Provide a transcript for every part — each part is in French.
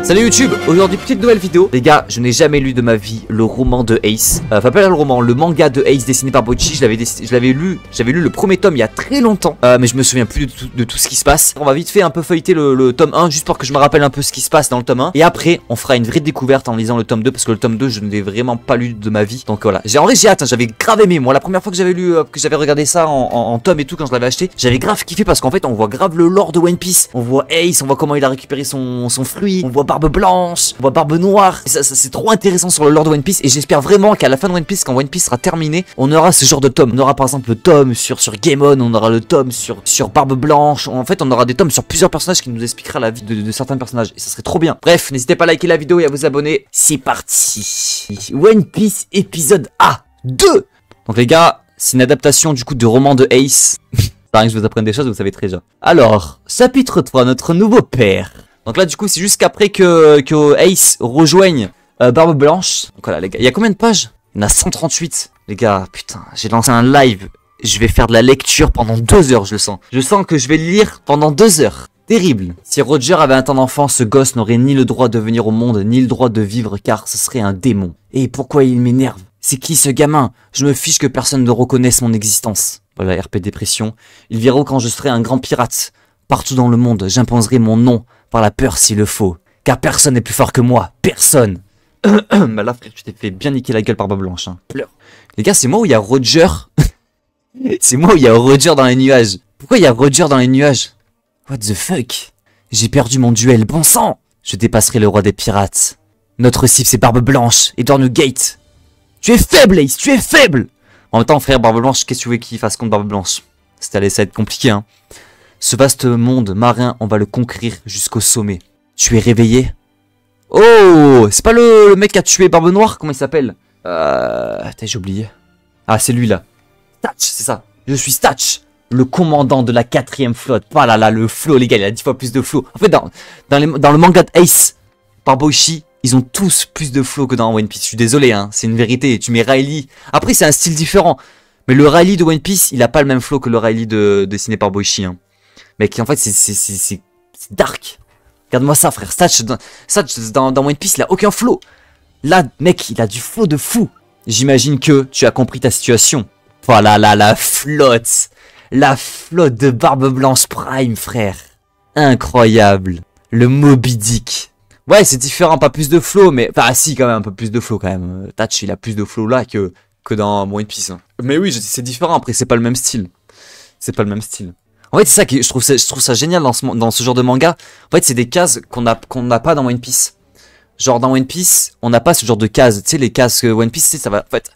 Salut YouTube, aujourd'hui petite nouvelle vidéo. Les gars, je n'ai jamais lu de ma vie le roman de Ace. Enfin pas le roman, le manga de Ace dessiné par Bocchi. J'avais lu le premier tome il y a très longtemps, mais je me souviens plus de tout ce qui se passe. On va vite fait un peu feuilleter le tome 1 juste pour que je me rappelle un peu ce qui se passe dans le tome 1. Et après on fera une vraie découverte en lisant le tome 2, parce que le tome 2 je ne l'ai vraiment pas lu de ma vie. Donc voilà, en vrai j'ai hâte, hein, j'avais grave aimé. Moi la première fois que j'avais lu, que j'avais regardé ça en tome et tout, quand je l'avais acheté, j'avais grave kiffé parce qu'en fait on voit grave le lore de One Piece. On voit Ace, on voit comment il a récupéré son fruit, on voit Barbe Blanche, on voit Barbe Noire. Ça c'est trop intéressant sur le lore de One Piece, et j'espère vraiment qu'à la fin de One Piece, quand One Piece sera terminé, on aura ce genre de tome. On aura par exemple le tome sur Gaemon, on aura le tome sur Barbe Blanche. En fait on aura des tomes sur plusieurs personnages qui nous expliquera la vie de certains personnages, et ça serait trop bien. Bref, n'hésitez pas à liker la vidéo et à vous abonner. C'est parti. One Piece épisode A2. Donc les gars, c'est une adaptation du coup de roman de Ace. Ça rien que je vous apprenne des choses, vous savez très bien. Alors, chapitre 3, notre nouveau père. Donc là du coup c'est juste qu'après que Ace rejoigne Barbe Blanche. Donc voilà les gars, il y a combien de pages? Il y en a 138. Les gars, putain, j'ai lancé un live. Je vais faire de la lecture pendant 2 heures, je le sens. Je sens que je vais lire pendant 2 heures. Terrible. Si Roger avait un temps d'enfant, ce gosse n'aurait ni le droit de venir au monde, ni le droit de vivre, car ce serait un démon. Et pourquoi il m'énerve? C'est qui ce gamin? Je me fiche que personne ne reconnaisse mon existence. Voilà, RP dépression. Ils verront quand je serai un grand pirate. Partout dans le monde, j'imposerai mon nom, par la peur s'il le faut. Car personne n'est plus fort que moi. Personne. Bah là frère, tu t'es fait bien niquer la gueule par Barbe Blanche, hein. Pleure. Les gars, c'est moi où il y a Roger. C'est moi où il y a Roger dans les nuages. Pourquoi il y a Roger dans les nuages? What the fuck? J'ai perdu mon duel, bon sang. Je dépasserai le roi des pirates. Notre cible c'est Barbe Blanche, Edward Gate. Tu es faible Ace, tu es faible. En même temps frère, Barbe Blanche, qu'est-ce que tu veux qu'il fasse contre Barbe Blanche? Ça allait être compliqué, hein. Ce vaste monde marin, on va le conquérir jusqu'au sommet. Tu es réveillé? Oh, c'est pas le mec qui a tué Barbe Noire? Comment il s'appelle? J'ai oublié. Ah, c'est lui là. Statch, c'est ça. Je suis Statch, le commandant de la 4ème flotte. Ah là là, le flow, les gars, il a 10 fois plus de flow. En fait, dans le manga de Ace, par Boichi, ils ont tous plus de flow que dans One Piece. Je suis désolé, hein, c'est une vérité. Tu mets Riley. Après, c'est un style différent. Mais le Riley de One Piece, il a pas le même flow que le Riley dessiné par Boichi, hein. Mec, en fait, c'est dark. Regarde-moi ça, frère. Statch dans One Piece, il a aucun flow. Là, mec, il a du flow de fou. J'imagine que tu as compris ta situation. Voilà, là, la flotte. La flotte de Barbe Blanche Prime, frère. Incroyable. Le Moby Dick. Ouais, c'est différent, pas plus de flow, mais... Enfin, si, quand même, un peu plus de flow, quand même. Statch, il a plus de flow là que dans One Piece, hein. Mais oui, c'est différent, après, c'est pas le même style. C'est pas le même style. En fait, c'est ça que je trouve ça génial dans ce genre de manga. En fait, c'est des cases qu'on n'a pas dans One Piece. Genre, dans One Piece, on n'a pas ce genre de cases. Tu sais, les cases que One Piece, ça va... En fait,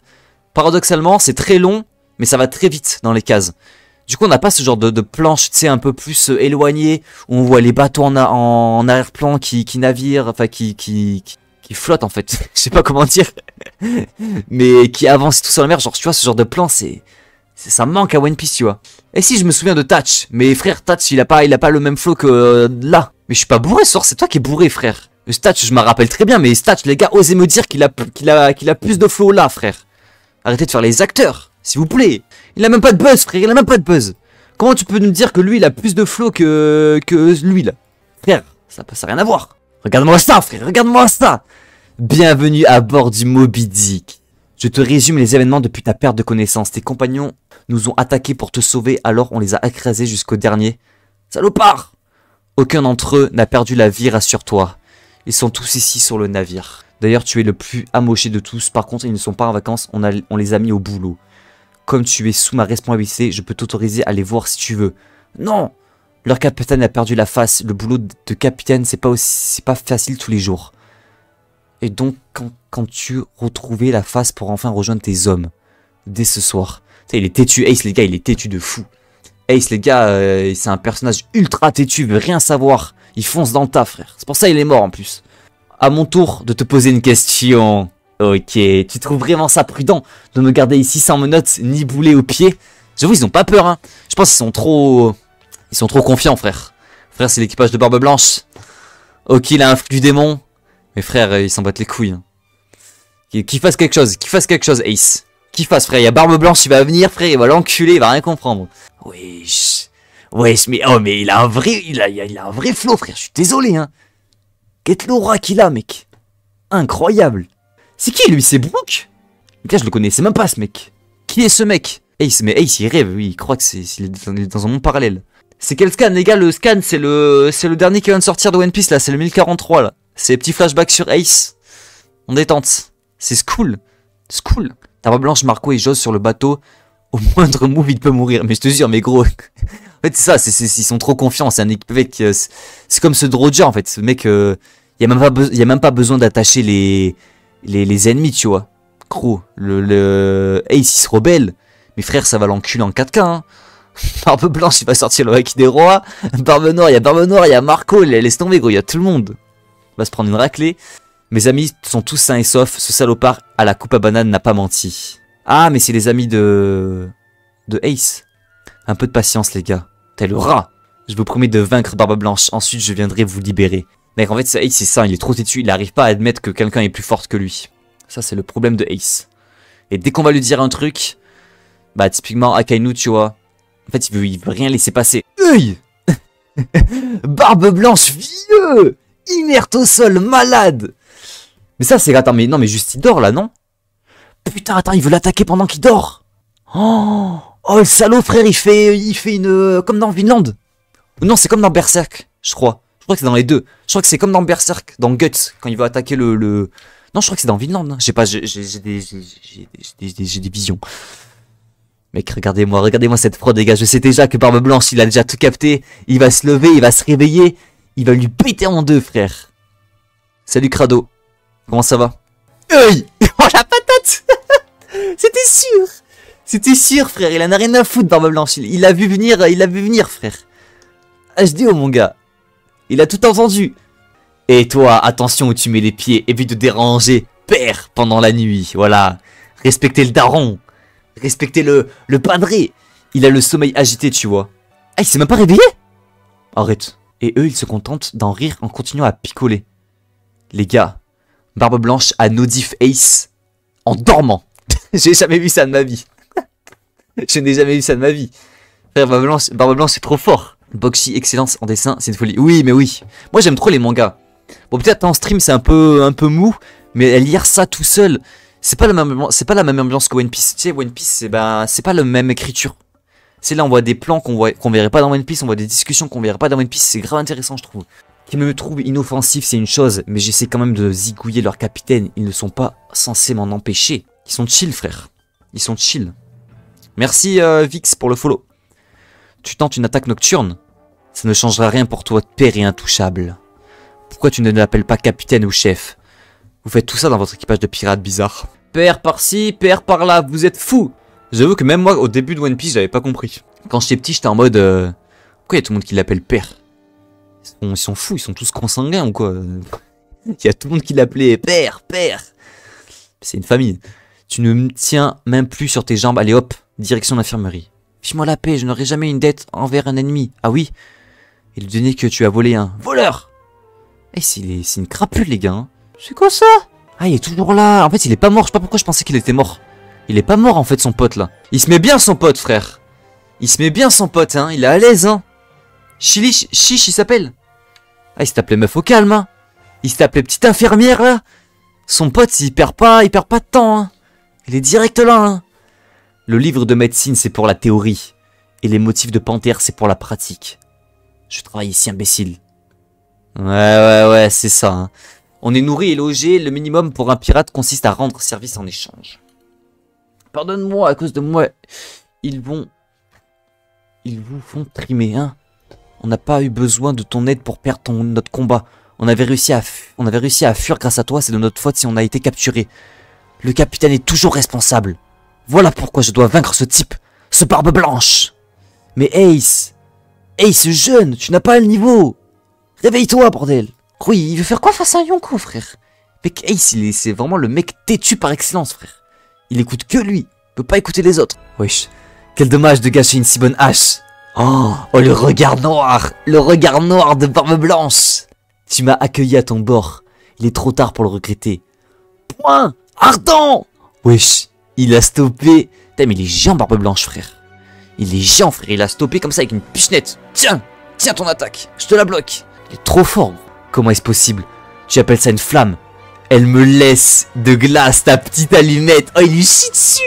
paradoxalement, c'est très long, mais ça va très vite dans les cases. Du coup, on n'a pas ce genre de planche, tu sais, un peu plus éloignées, où on voit les bateaux en arrière-plan qui naviguent, enfin, qui flottent, en fait. Je sais pas comment dire. Mais qui avancent tout sur la mer. Genre, tu vois, ce genre de plan, ça manque à One Piece, tu vois. Et si je me souviens de Tatch, mais frère, Tatch, il a pas le même flow que là. Mais je suis pas bourré ce soir, c'est toi qui es bourré, frère. Le Tatch, je me rappelle très bien, mais Tatch, les gars, osez me dire qu'il a plus de flow là, frère. Arrêtez de faire les acteurs, s'il vous plaît. Il a même pas de buzz, frère, il a même pas de buzz. Comment tu peux nous dire que lui, il a plus de flow que lui, là? Frère, ça n'a rien à voir. Regarde-moi ça, frère, regarde-moi ça. Bienvenue à bord du Moby Dick. Je te résume les événements depuis ta perte de connaissance. Tes compagnons nous ont attaqués pour te sauver, alors on les a écrasés jusqu'au dernier. Salopard! Aucun d'entre eux n'a perdu la vie, rassure-toi. Ils sont tous ici sur le navire. D'ailleurs, tu es le plus amoché de tous. Par contre, ils ne sont pas en vacances, on les a mis au boulot. Comme tu es sous ma responsabilité, je peux t'autoriser à les voir si tu veux. Non! Leur capitaine a perdu la face. Le boulot de capitaine, c'est pas facile tous les jours. Et donc, quand tu retrouvais la face pour enfin rejoindre tes hommes, dès ce soir. Tu sais, il est têtu, Ace, les gars, il est têtu de fou. Ace, les gars, c'est un personnage ultra têtu, il veut rien savoir. Il fonce dans le tas, frère. C'est pour ça qu'il est mort, en plus. À mon tour de te poser une question. Ok, tu trouves vraiment ça prudent de me garder ici sans menottes ni boulet au pied? J'avoue, ils ont pas peur, hein. Je pense qu'ils sont trop... Ils sont trop confiants, frère. Frère, c'est l'équipage de Barbe Blanche. Ok, il a un fruit du démon. Mais frère, ils s'en battent les couilles, hein. Qu'il fasse quelque chose, Ace. Qu'il fasse, frère, il y a Barbe Blanche, il va venir, frère, il va l'enculer, il va rien comprendre. Wesh. Wesh, mais, oh, mais il a un vrai, il a un vrai flow, frère. Je suis désolé, hein. Quelle l'aura qu'il a, mec. Incroyable. C'est qui, lui? C'est Brook? Là, je le connaissais même pas, ce mec. Qui est ce mec? Ace, mais Ace, il rêve, oui. Il croit que il est dans un monde parallèle. C'est quel scan, les gars? Le scan, c'est le dernier qui vient de sortir de One Piece, là. C'est le 1043, là. C'est les petits flashbacks sur Ace. En détente. C'est cool. C'est cool. Barbe Blanche, Marco et Joss sur le bateau. Au moindre move, il peut mourir. Mais je te jure, mais gros. En fait, c'est ça. Ils sont trop confiants. C'est un mec. C'est comme ce Droger, en fait. Ce mec. Il y a même pas besoin d'attacher les ennemis, tu vois. Gros. Ace, il se rebelle. Mes frères, ça va l'enculer en 4K, hein. Barbe Blanche, il va sortir le hack des rois. Barbe Noire, il y a Marco. Laisse tomber, gros. Il y a tout le monde. Il va se prendre une raclée. Mes amis sont tous sains et saufs. Ce salopard à la coupe à banane n'a pas menti. Ah, mais c'est les amis de Ace. Un peu de patience, les gars. T'es le rat. Je vous promets de vaincre Barbe Blanche. Ensuite, je viendrai vous libérer. Mec, en fait, Ace, c'est ça. Il est trop têtu. Il n'arrive pas à admettre que quelqu'un est plus fort que lui. Ça, c'est le problème de Ace. Et dès qu'on va lui dire un truc, bah, typiquement, Akainu, tu vois. En fait, il veut rien laisser passer. Œil. Barbe Blanche, vieux. Inerte au sol, malade. Mais ça, c'est... Attends, mais non, mais juste, il dort, là, non? Putain, attends, il veut l'attaquer pendant qu'il dort. Oh, le salaud, frère, il fait une... comme dans Vinland. Non, c'est comme dans Berserk, je crois. Je crois que c'est dans les deux. Je crois que c'est comme dans Berserk, dans Guts, quand il va attaquer le... Non, je crois que c'est dans Vinland. Hein. Je sais pas, j'ai des visions. Mec, regardez-moi cette fraude, les gars. Je sais déjà que Barbe Blanche, il a déjà tout capté. Il va se lever, il va se réveiller. Il va lui péter en deux, frère. Salut, Crado. Comment ça va? Hey. Oh, la patate. C'était sûr. C'était sûr, frère. Il en a rien à foutre, Barbe Blanche. Il a vu venir, frère. HDO, mon gars. Il a tout entendu. Et toi, attention où tu mets les pieds. Évite de déranger père pendant la nuit. Voilà. Respectez le daron. Respectez le padré. Il a le sommeil agité, tu vois. Ah, il s'est même pas réveillé? Arrête. Et eux, ils se contentent d'en rire en continuant à picoler. Les gars, Barbe Blanche a no-diff Ace en dormant. J'ai jamais vu ça de ma vie. Je n'ai jamais vu ça de ma vie. Frère, Barbe Blanche, c'est trop fort. Boxy, excellence en dessin, c'est une folie. Oui, mais oui. Moi, j'aime trop les mangas. Bon, peut-être en stream, c'est un peu mou. Mais lire ça tout seul, c'est pas la même ambiance que One Piece. Tu sais, One Piece, c'est pas la même écriture. C'est là, on voit des plans qu'on verrait pas dans One Piece, on voit des discussions qu'on verrait pas dans One Piece. C'est grave intéressant, je trouve. Qu'ils me trouvent inoffensif, c'est une chose, mais j'essaie quand même de zigouiller leur capitaine. Ils ne sont pas censés m'en empêcher. Ils sont chill, frère. Ils sont chill. Merci, Vix, pour le follow. Tu tentes une attaque nocturne? Ça ne changera rien pour toi, père et intouchable. Pourquoi tu ne l'appelles pas capitaine ou chef? Vous faites tout ça dans votre équipage de pirates bizarre. Père par-ci, père par-là, vous êtes fous. J'avoue que même moi, au début de One Piece, j'avais pas compris. Quand j'étais petit, j'étais en mode... Pourquoi il y a tout le monde qui l'appelle père? Ils sont fous, ils sont tous consanguins ou quoi? Il y a tout le monde qui l'appelait père, père. C'est une famille. Tu ne me tiens même plus sur tes jambes, allez hop, direction l'infirmerie. Fiche-moi la paix, je n'aurai jamais une dette envers un ennemi. Ah oui? Et lui donner que tu as volé un voleur. Eh, c'est une crapule, les gars. Hein. C'est quoi ça? Ah, il est toujours là. En fait, il est pas mort. Je sais pas pourquoi je pensais qu'il était mort. Il est pas mort, en fait, son pote, là. Il se met bien, son pote, frère. Il se met bien, son pote, hein. Il est à l'aise, hein. Chilich, Chiche, il s'appelle. Ah, il s'est appelé meuf au calme, hein. Il s'est appelé petite infirmière, là. Son pote, il perd pas de temps, hein. Il est direct là, hein. Le livre de médecine, c'est pour la théorie. Et les motifs de panthère, c'est pour la pratique. Je travaille ici, imbécile. Ouais, c'est ça. Hein. On est nourri et logé. Le minimum pour un pirate consiste à rendre service en échange. Pardonne-moi, à cause de moi, ils vous font trimer, hein. On n'a pas eu besoin de ton aide pour perdre notre combat. On avait réussi à fuir grâce à toi. C'est de notre faute si on a été capturé. Le capitaine est toujours responsable. Voilà pourquoi je dois vaincre ce type, ce Barbe Blanche. Mais Ace, jeune, tu n'as pas le niveau. Réveille-toi, bordel. Oui, il veut faire quoi face à un Yonko, frère? Mec, Ace, c'est vraiment le mec têtu par excellence, frère. Il écoute que lui, il peut pas écouter les autres. Wesh, quel dommage de gâcher une si bonne hache. Oh, le regard noir de Barbe Blanche. Tu m'as accueilli à ton bord. Il est trop tard pour le regretter. Point ardent. Wesh. Il a stoppé. Putain, mais il est géant, Barbe Blanche, frère. Il est géant, frère. Il a stoppé comme ça avec une pichenette. Tiens, tiens ton attaque. Je te la bloque. Il est trop fort. Comment est-ce possible? Tu appelles ça une flamme? Elle me laisse de glace, ta petite allumette. Oh, il lui chie dessus.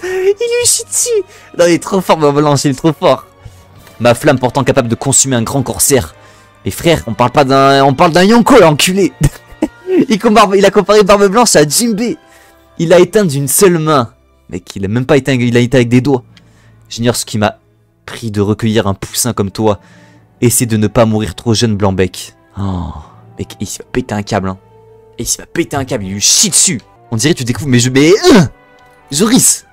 Il lui chie dessus. Non, il est trop fort, ma Blanche. Il est trop fort. Ma flamme pourtant capable de consumer un grand corsaire. Mais frère, on parle pas d'un... On parle d'un Yonko, l'enculé. Il a comparé Barbe Blanche à Jinbei. Il a éteint d'une seule main. Mec, il a même pas éteint, il a éteint avec des doigts. J'ignore ce qui m'a pris de recueillir un poussin comme toi. Essaie de ne pas mourir trop jeune, Blanc-bec. Oh, mec, il va péter un câble, hein. Et il va péter un câble, il lui chie dessus. On dirait que tu découvres, mais Joris.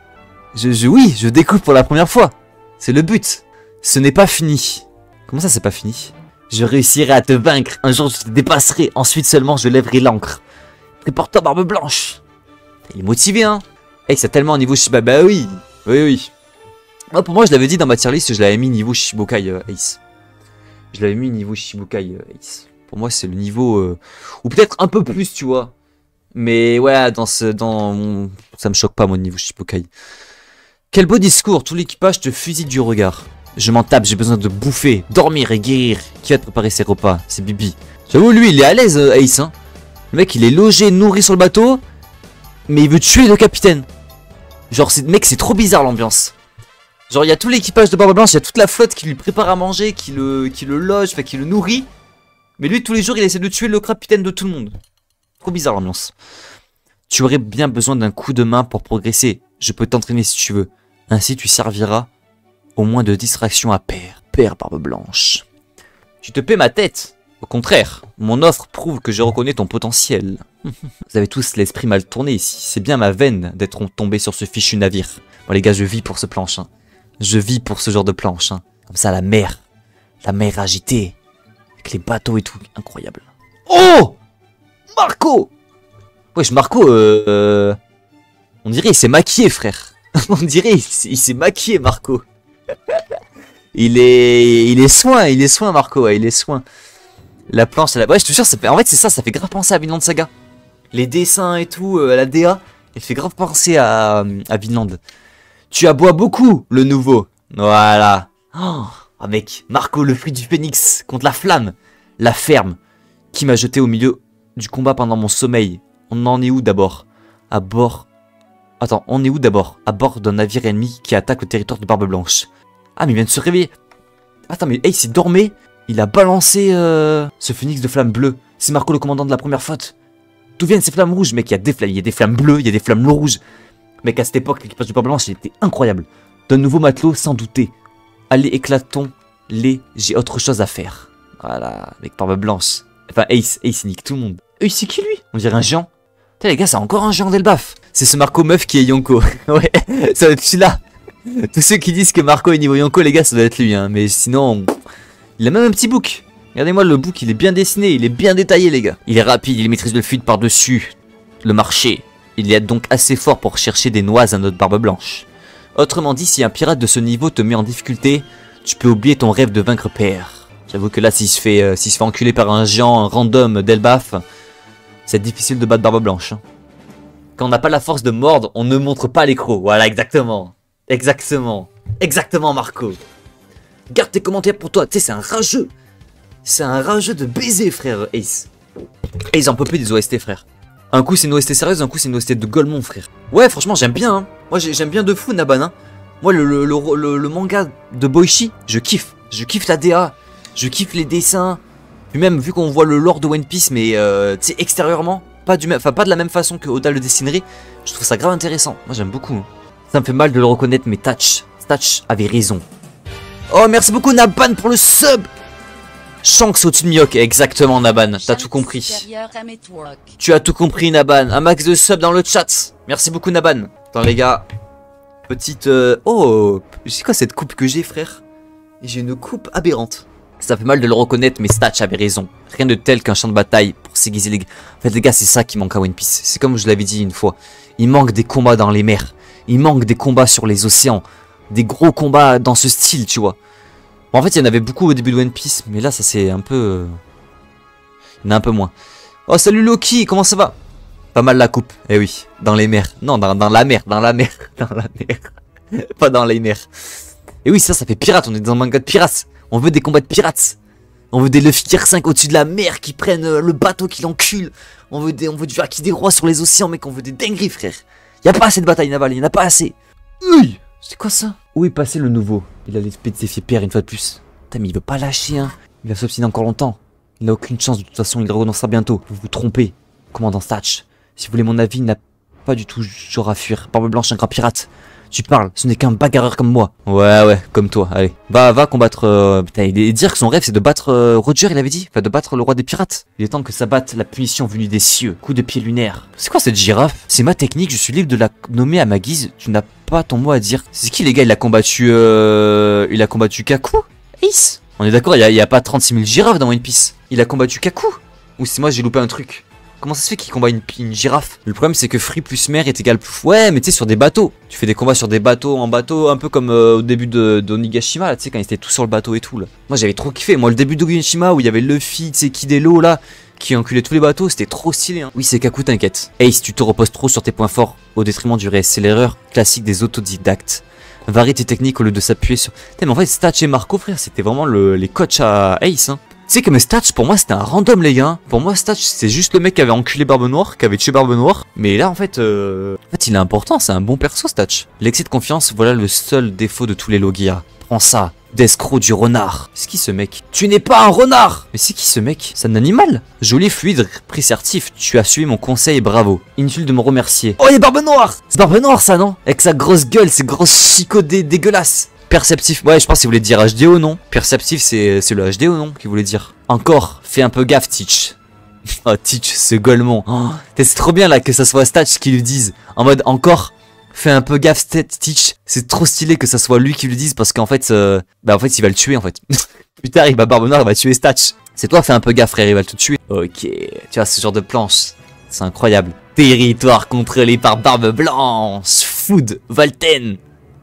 Oui, je découvre pour la première fois. C'est le but. Ce n'est pas fini. Comment ça, c'est pas fini? Je réussirai à te vaincre. Un jour, je te dépasserai. Ensuite seulement, je lèverai l'encre. Prépare-toi, Barbe Blanche. Il est motivé, hein. Hey, c'est tellement un niveau Shiba. Bah oui. Oui. Moi, pour moi, je l'avais dit dans ma tier list, je l'avais mis niveau Shichibukai Ace. Je l'avais mis niveau Shichibukai Ace. Pour moi, c'est le niveau... ou peut-être un peu plus, tu vois. Mais ouais, ça me choque pas, mon niveau Shichibukai. Quel beau discours. Tout l'équipage te fusille du regard. Je m'en tape, j'ai besoin de bouffer, dormir et guérir. Qui va te préparer ses repas? C'est Bibi. J'avoue, lui, il est à l'aise, Ace, hein. Le mec, il est logé, nourri sur le bateau. Mais il veut tuer le capitaine. Genre, mec, c'est trop bizarre, l'ambiance. Genre, il y a tout l'équipage de Barbe Blanche, il y a toute la flotte qui lui prépare à manger, qui le loge, enfin, qui le nourrit. Mais lui, tous les jours, il essaie de tuer le capitaine de tout le monde. Trop bizarre, l'ambiance. Tu aurais bien besoin d'un coup de main pour progresser. Je peux t'entraîner si tu veux. Ainsi, tu serviras au moins de distraction à Père Barbe Blanche. Tu te paies ma tête. Au contraire, mon offre prouve que je reconnais ton potentiel. Vous avez tous l'esprit mal tourné ici. C'est bien ma veine d'être tombé sur ce fichu navire. Bon les gars, je vis pour ce planche. Hein. Je vis pour ce genre de planche. Hein. Comme ça, la mer agitée. Avec les bateaux et tout. Incroyable. Oh, Marco. Wesh, Marco, on dirait il s'est maquillé, frère. On dirait il s'est maquillé, Marco. il est soin, Marco, ouais, il est soin. La planche, ouais, je te jure, en fait, c'est ça fait grave penser à Vinland Saga. Les dessins et tout, la DA, il fait grave penser à Vinland. Tu aboies beaucoup, le nouveau. Voilà. Oh, mec, Marco, le fruit du phénix, contre la flamme. La ferme, qui m'a jeté au milieu du combat pendant mon sommeil. On en est où d'abord? À bord... Attends, on est où d'abord? À bord d'un navire ennemi qui attaque le territoire de Barbe Blanche. Ah, mais il vient de se réveiller. Attends, mais hey, s'il dormait, il a balancé ce phénix de flammes bleues. C'est Marco le commandant de la première flotte. D'où viennent ces flammes rouges? Mec, il y a des flammes bleues, il y a des flammes rouges. Mec, à cette époque, l'équipage de Barbe Blanche, il était incroyable. D'un nouveau matelot, sans douter. Allez, éclatons-les, j'ai autre chose à faire. Voilà, mec, Barbe Blanche. Enfin, Ace, il nique tout le monde. C'est qui lui? On dirait un géant. Putain, les gars, c'est encore un géant d'Elbaf. C'est ce Marco meuf qui est Yonko. Ouais, ça doit être celui-là. Tous ceux qui disent que Marco est niveau Yonko, les gars, ça doit être lui. Hein. Mais sinon, il a même un petit book. Regardez-moi, le book, il est bien dessiné, il est bien détaillé, les gars. Il est rapide, il maîtrise le fluide par-dessus le marché. Il est donc assez fort pour chercher des noix à notre Barbe Blanche. Autrement dit, si un pirate de ce niveau te met en difficulté, tu peux oublier ton rêve de vaincre Père. J'avoue que là, s'il se fait enculer par un géant random d'Elbaf, c'est difficile de battre Barbe Blanche. Hein. Quand on n'a pas la force de mordre, on ne montre pas l'écrou. Voilà, exactement. Exactement, Marco. Garde tes commentaires pour toi. Tu sais, c'est un rageux. C'est un rageux de baiser, frère Ace. Ace, j'en peux plus des OST, frère. Un coup, c'est une OST sérieuse, un coup, c'est une OST de Golemon, frère. Ouais, franchement, j'aime bien. Hein. Moi, j'aime bien de fou, Naban. Hein. Moi, le manga de Boichi, je kiffe. Je kiffe la DA. Je kiffe les dessins. Puis même, vu qu'on voit le lore de One Piece, mais tu sais, extérieurement, pas de la même façon que Oda le dessinerait, je trouve ça grave intéressant. Moi, j'aime beaucoup. Hein. Ça me fait mal de le reconnaître, mais Tatch avait raison. Oh, merci beaucoup, Naban, pour le sub. Shanks au-dessus de Mihawk, exactement, Naban, t'as tout compris. Tu as tout compris, Naban. Un max de sub dans le chat. Merci beaucoup, Naban. Attends, les gars. Petite... Oh, c'est quoi cette coupe que j'ai, frère? J'ai une coupe aberrante. Ça fait mal de le reconnaître, mais Statch avait raison. Rien de tel qu'un champ de bataille pour s'aiguiser les... En fait, les gars, c'est ça qui manque à One Piece. C'est comme je l'avais dit une fois. Il manque des combats dans les mers. Il manque des combats sur les océans. Des gros combats dans ce style, tu vois. Bon, en fait, il y en avait beaucoup au début de One Piece, mais là, ça c'est un peu... Il y en a un peu moins. Oh, salut Loki, comment ça va? Pas mal la coupe, eh oui, dans les mers. Non, dans la mer, dans la mer. Pas dans Liner. Et oui, ça fait pirate, on est dans un manga de pirates. On veut des combats de pirates. On veut des Luffy Tier 5 au-dessus de la mer qui prennent le bateau qui l'encule. On veut du Haki des rois sur les océans, mec, on veut des dingueries, frère. Y a pas assez de batailles navales, y en a pas assez. Oui. C'est quoi ça? Où est passé le nouveau? Il a l'esprit de ses fiers Pierre une fois de plus. Putain, mais il veut pas lâcher, hein. Il va s'obstiner encore longtemps. Il a aucune chance, de toute façon, il renoncera bientôt. Vous vous trompez, commandant Statch. Si vous voulez mon avis, il n'a pas du tout genre à fuir. Barbe Blanche, un grand pirate. Tu parles, ce n'est qu'un bagarreur comme moi. Ouais, comme toi, allez. Va combattre... Putain, il est dire que son rêve c'est de battre Roger, il avait dit. Enfin, de battre le roi des pirates. Il est temps que ça batte la punition venue des cieux. Coup de pied lunaire. C'est quoi cette girafe? C'est ma technique, je suis libre de la nommer à ma guise. Tu n'as pas ton mot à dire. C'est qui les gars? Il a combattu... Il a combattu Kaku? Ace? On est d'accord, il y a pas 36 000 girafes dans One Piece. Il a combattu Kaku? Ou c'est moi j'ai loupé un truc? Comment ça se fait qu'il combat une girafe? Le problème c'est que free plus mer est égal plus... Ouais mais tu sais sur des bateaux. Tu fais des combats sur des bateaux, en bateau, un peu comme au début d'Onigashima, tu sais quand ils étaient tous sur le bateau et tout là. Moi j'avais trop kiffé, moi le début d'Onigashima où il y avait Luffy, tu sais, Kidelo là, qui enculait tous les bateaux, c'était trop stylé hein. Oui c'est Kaku, t'inquiète. Ace, tu te reposes trop sur tes points forts au détriment du reste, c'est l'erreur classique des autodidactes. Varie tes techniques au lieu de s'appuyer sur... Mais en fait Statch et Marco frère c'était vraiment les coachs à Ace hein. Tu sais que mes Statch pour moi c'était un random les gars. Pour moi Statch c'est juste le mec qui avait enculé Barbe Noire, qui avait tué Barbe Noire. Mais là en fait il est important, c'est un bon perso Statch. L'excès de confiance, voilà le seul défaut de tous les Logia. Prends ça, d'escroc du renard. C'est qui ce mec? Tu n'es pas un renard! Mais c'est qui ce mec? C'est un animal? Joli, fluide, présertif, tu as suivi mon conseil, bravo. Inutile de me remercier. Oh il est Barbe Noire! C'est Barbe Noire ça non? Avec sa grosse gueule, ses grosses chicots dégueulasses. Perceptif, ouais je pense qu'il voulait dire HDO non? Perceptif c'est le HDO non qu'il voulait dire. Encore, fais un peu gaffe Teach. Oh Teach, ce golemon. Oh, c'est trop bien là que ça soit Statch qui lui dise. En mode encore, fais un peu gaffe Teach. C'est trop stylé que ça soit lui qui lui dise parce qu'en fait, il va le tuer en fait. Plus tard il va Barbe Noire, il va tuer Statch. C'est toi fais un peu gaffe frère, il va te tuer. Ok, tu vois ce genre de planche, c'est incroyable. Territoire contrôlé par Barbe Blanche, Food, Volten.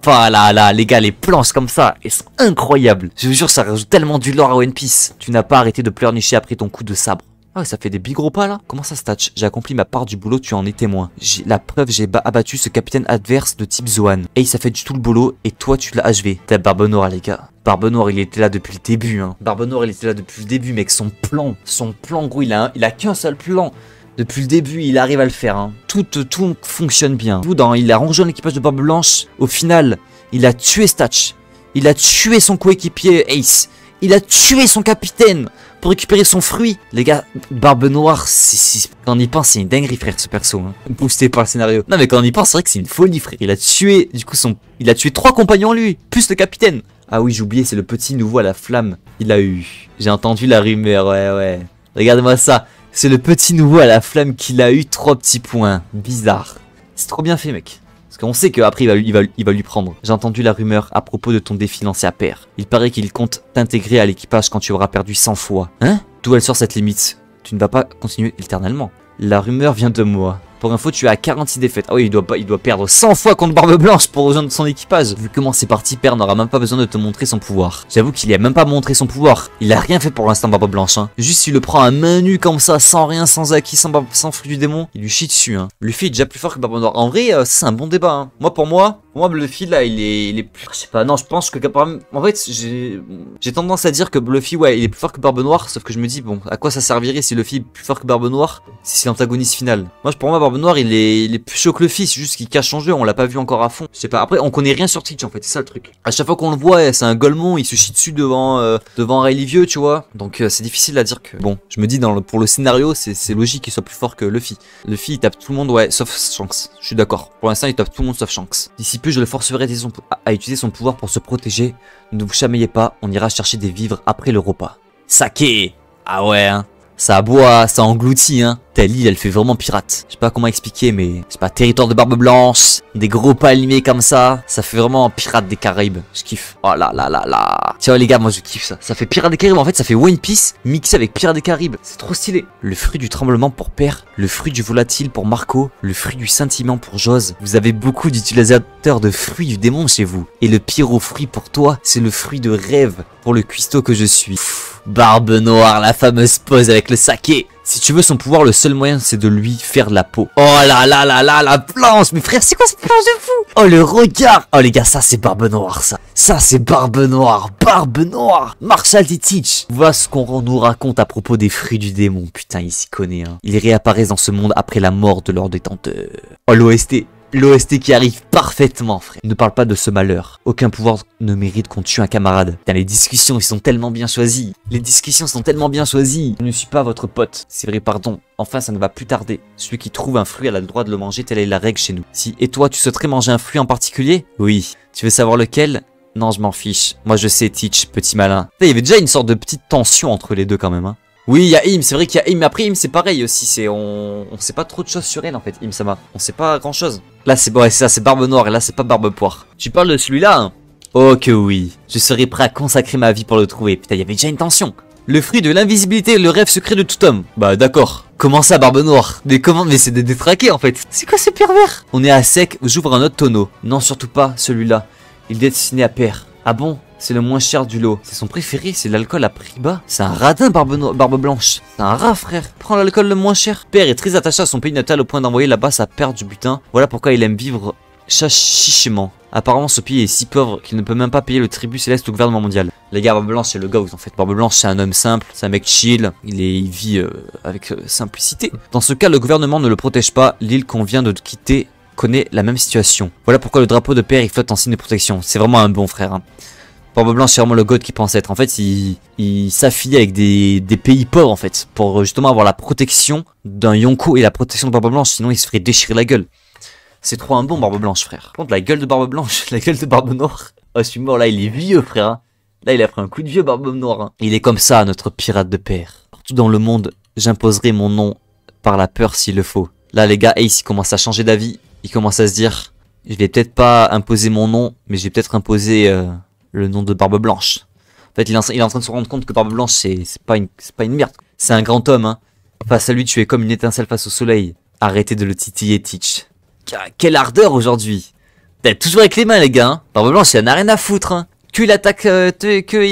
Oh là, les gars, les planches comme ça, elles sont incroyables. Je vous jure, ça rajoute tellement du lore à One Piece. Tu n'as pas arrêté de pleurnicher après ton coup de sabre. Ah ouais, ça fait des big gros pas là. Comment ça Statch? J'ai accompli ma part du boulot, tu en es témoin. La preuve, j'ai abattu ce capitaine adverse de type Zoan. Et ça fait du tout le boulot, et toi tu l'as achevé. T'as Barbe Noire les gars. Barbe Noire il était là depuis le début hein. Barbe Noire il était là depuis le début mec, son plan gros, il a qu'un seul plan. Depuis le début, il arrive à le faire. Hein. Tout fonctionne bien. Il a rejoint l'équipage de Barbe Blanche. Au final, il a tué Statch. Il a tué son coéquipier Ace. Il a tué son capitaine pour récupérer son fruit. Les gars, Barbe Noire, quand on y pense, c'est une dinguerie, frère, ce perso. Hein. Boosté par le scénario. Non, mais quand on y pense, c'est vrai que c'est une folie, frère. Il a tué, du coup, il a tué 3 compagnons, lui, plus le capitaine. Ah oui, j'ai oublié, c'est le petit nouveau à la flamme. Il a eu. J'ai entendu la rumeur, ouais. Regardez-moi ça. C'est le petit nouveau à la flamme qu'il a eu 3 petits points. Bizarre. C'est trop bien fait, mec. Parce qu'on sait qu'après, il va lui prendre. J'ai entendu la rumeur à propos de ton défi lancé à pair. Il paraît qu'il compte t'intégrer à l'équipage quand tu auras perdu 100 fois. Hein? D'où elle sort cette limite? Tu ne vas pas continuer éternellement. La rumeur vient de moi. Pour info, tu as 46 défaites. Ah oui, il doit perdre 100 fois contre Barbe Blanche pour rejoindre son équipage. Vu comment c'est parti, Père n'aura même pas besoin de te montrer son pouvoir. J'avoue qu'il a même pas montré son pouvoir. Il a rien fait pour l'instant, Barbe Blanche. Hein. Juste, il le prend à main nue comme ça, sans rien, sans acquis, sans fruit du démon. Il lui chie dessus. Hein. Luffy est déjà plus fort que Barbe Noire. En vrai, c'est un bon débat. Hein. Pour moi, Luffy là, il est plus. Je sais pas, non, je pense que en fait, j'ai tendance à dire que Luffy, ouais, il est plus fort que Barbe Noire. Sauf que je me dis, bon, à quoi ça servirait si Luffy est plus fort que Barbe Noire si c'est l'antagoniste final? Pour moi, Barbe Noire, il est plus chaud que Luffy, c'est juste qu'il cache son jeu, on l'a pas vu encore à fond. Je sais pas, après on connaît rien sur Teach en fait, c'est ça le truc. À chaque fois qu'on le voit, c'est un golemon, il se chie dessus devant Rayleigh vieux, tu vois. Donc c'est difficile à dire que... Bon, je me dis pour le scénario, c'est logique qu'il soit plus fort que Luffy. Luffy il tape tout le monde, ouais, sauf Shanks. Je suis d'accord. Pour l'instant il tape tout le monde sauf Shanks. D'ici peu je le forcerai à utiliser son pouvoir pour se protéger. Ne vous chamaillez pas, on ira chercher des vivres après le repas. Saké! Ah ouais hein. Ça boit, ça engloutit, hein. Telle île, elle fait vraiment pirate. Je sais pas comment expliquer, mais c'est pas territoire de Barbe Blanche, des gros palmiers comme ça. Ça fait vraiment pirate des Caraïbes. Je kiffe. Oh là là là là. Tiens les gars, moi je kiffe ça. Ça fait pirate des Caraïbes. En fait, ça fait One Piece mixé avec pirate des Caraïbes. C'est trop stylé. Le fruit du tremblement pour Père, le fruit du volatile pour Marco, le fruit du scintillement pour Jose. Vous avez beaucoup d'utilisateurs de fruits du démon chez vous. Et le pyro fruit pour toi, c'est le fruit de rêve pour le cuistot que je suis. Barbe Noire, la fameuse pose avec le saké. Si tu veux son pouvoir, le seul moyen c'est de lui faire de la peau. Oh là là là là, la planche. Mais frère, c'est quoi cette planche de fou? Oh le regard. Oh les gars, ça c'est Barbe Noire ça. Ça c'est Barbe Noire. Barbe Noire. Marshall D. Teach. Voilà ce qu'on nous raconte à propos des fruits du démon. Putain, il s'y connaît hein. Ils réapparaissent dans ce monde après la mort de leur détenteur. Oh l'OST. L'OST qui arrive parfaitement, frère. Ne parle pas de ce malheur. Aucun pouvoir ne mérite qu'on tue un camarade. Putain, les discussions, ils sont tellement bien choisies. Les discussions sont tellement bien choisies. Je ne suis pas votre pote. C'est vrai, pardon. Enfin, ça ne va plus tarder. Celui qui trouve un fruit a le droit de le manger, telle est la règle chez nous. Si, et toi, tu souhaiterais manger un fruit en particulier? Oui. Tu veux savoir lequel? Non, je m'en fiche. Moi, je sais, Teach, petit malin. Il y avait déjà une sorte de petite tension entre les deux quand même, hein. Oui, il y a Im, c'est vrai qu'il y a Im, mais après Im c'est pareil aussi, c'est on sait pas trop de choses sur elle en fait, Im Sama. On sait pas grand chose. Là c'est bon, ouais, c'est ça, c'est Barbe Noire et là c'est pas Barbe Poire. Tu parles de celui-là hein? Oh que oui, je serais prêt à consacrer ma vie pour le trouver. Putain, il y avait déjà une tension. Le fruit de l'invisibilité, le rêve secret de tout homme. Bah d'accord. Comment ça Barbe Noire? Mais comment? Mais c'est des détraqués en fait. C'est quoi ce pervers? On est à sec, j'ouvre un autre tonneau. Non, surtout pas celui-là. Il est destiné à père. Ah bon? C'est le moins cher du lot. C'est son préféré, c'est l'alcool à prix bas. C'est un radin, Barbe Blanche. C'est un rat, frère. Prends l'alcool le moins cher. Père est très attaché à son pays natal au point d'envoyer là-bas sa perte du butin. Voilà pourquoi il aime vivre chichement. Apparemment, ce pays est si pauvre qu'il ne peut même pas payer le tribut céleste au gouvernement mondial. Les gars, Barbe Blanche, c'est le gars en fait. Barbe Blanche, c'est un homme simple, c'est un mec chill. Il vit avec simplicité. Dans ce cas, le gouvernement ne le protège pas. L'île qu'on vient de quitter connaît la même situation. Voilà pourquoi le drapeau de père il flotte en signe de protection. C'est vraiment un bon frère. Hein. Barbe Blanche, c'est vraiment le god qui pense être. En fait, il s'affilie avec des pays pauvres, en fait, pour justement avoir la protection d'un Yonko et la protection de Barbe Blanche, sinon il se ferait déchirer la gueule. C'est trop un bon Barbe Blanche, frère. Par contre, la gueule de Barbe Blanche, la gueule de Barbe Noire. Oh, je suis mort, là, il est vieux, frère. Hein. Là, il a pris un coup de vieux, Barbe Noire. Hein. Il est comme ça, notre pirate de père. Partout dans le monde, j'imposerai mon nom par la peur s'il le faut. Là, les gars, Ace, il commence à changer d'avis. Il commence à se dire, je vais peut-être pas imposer mon nom, mais je vais peut-être imposer... le nom de Barbe Blanche. En fait, il est en train de se rendre compte que Barbe Blanche, c'est pas une merde. C'est un grand homme, hein. Face à lui, tu es comme une étincelle face au soleil. Arrêtez de le titiller, Teach. Quelle ardeur aujourd'hui. T'es toujours avec les mains, les gars, hein. Barbe Blanche, il en a rien à foutre, hein. Qu'il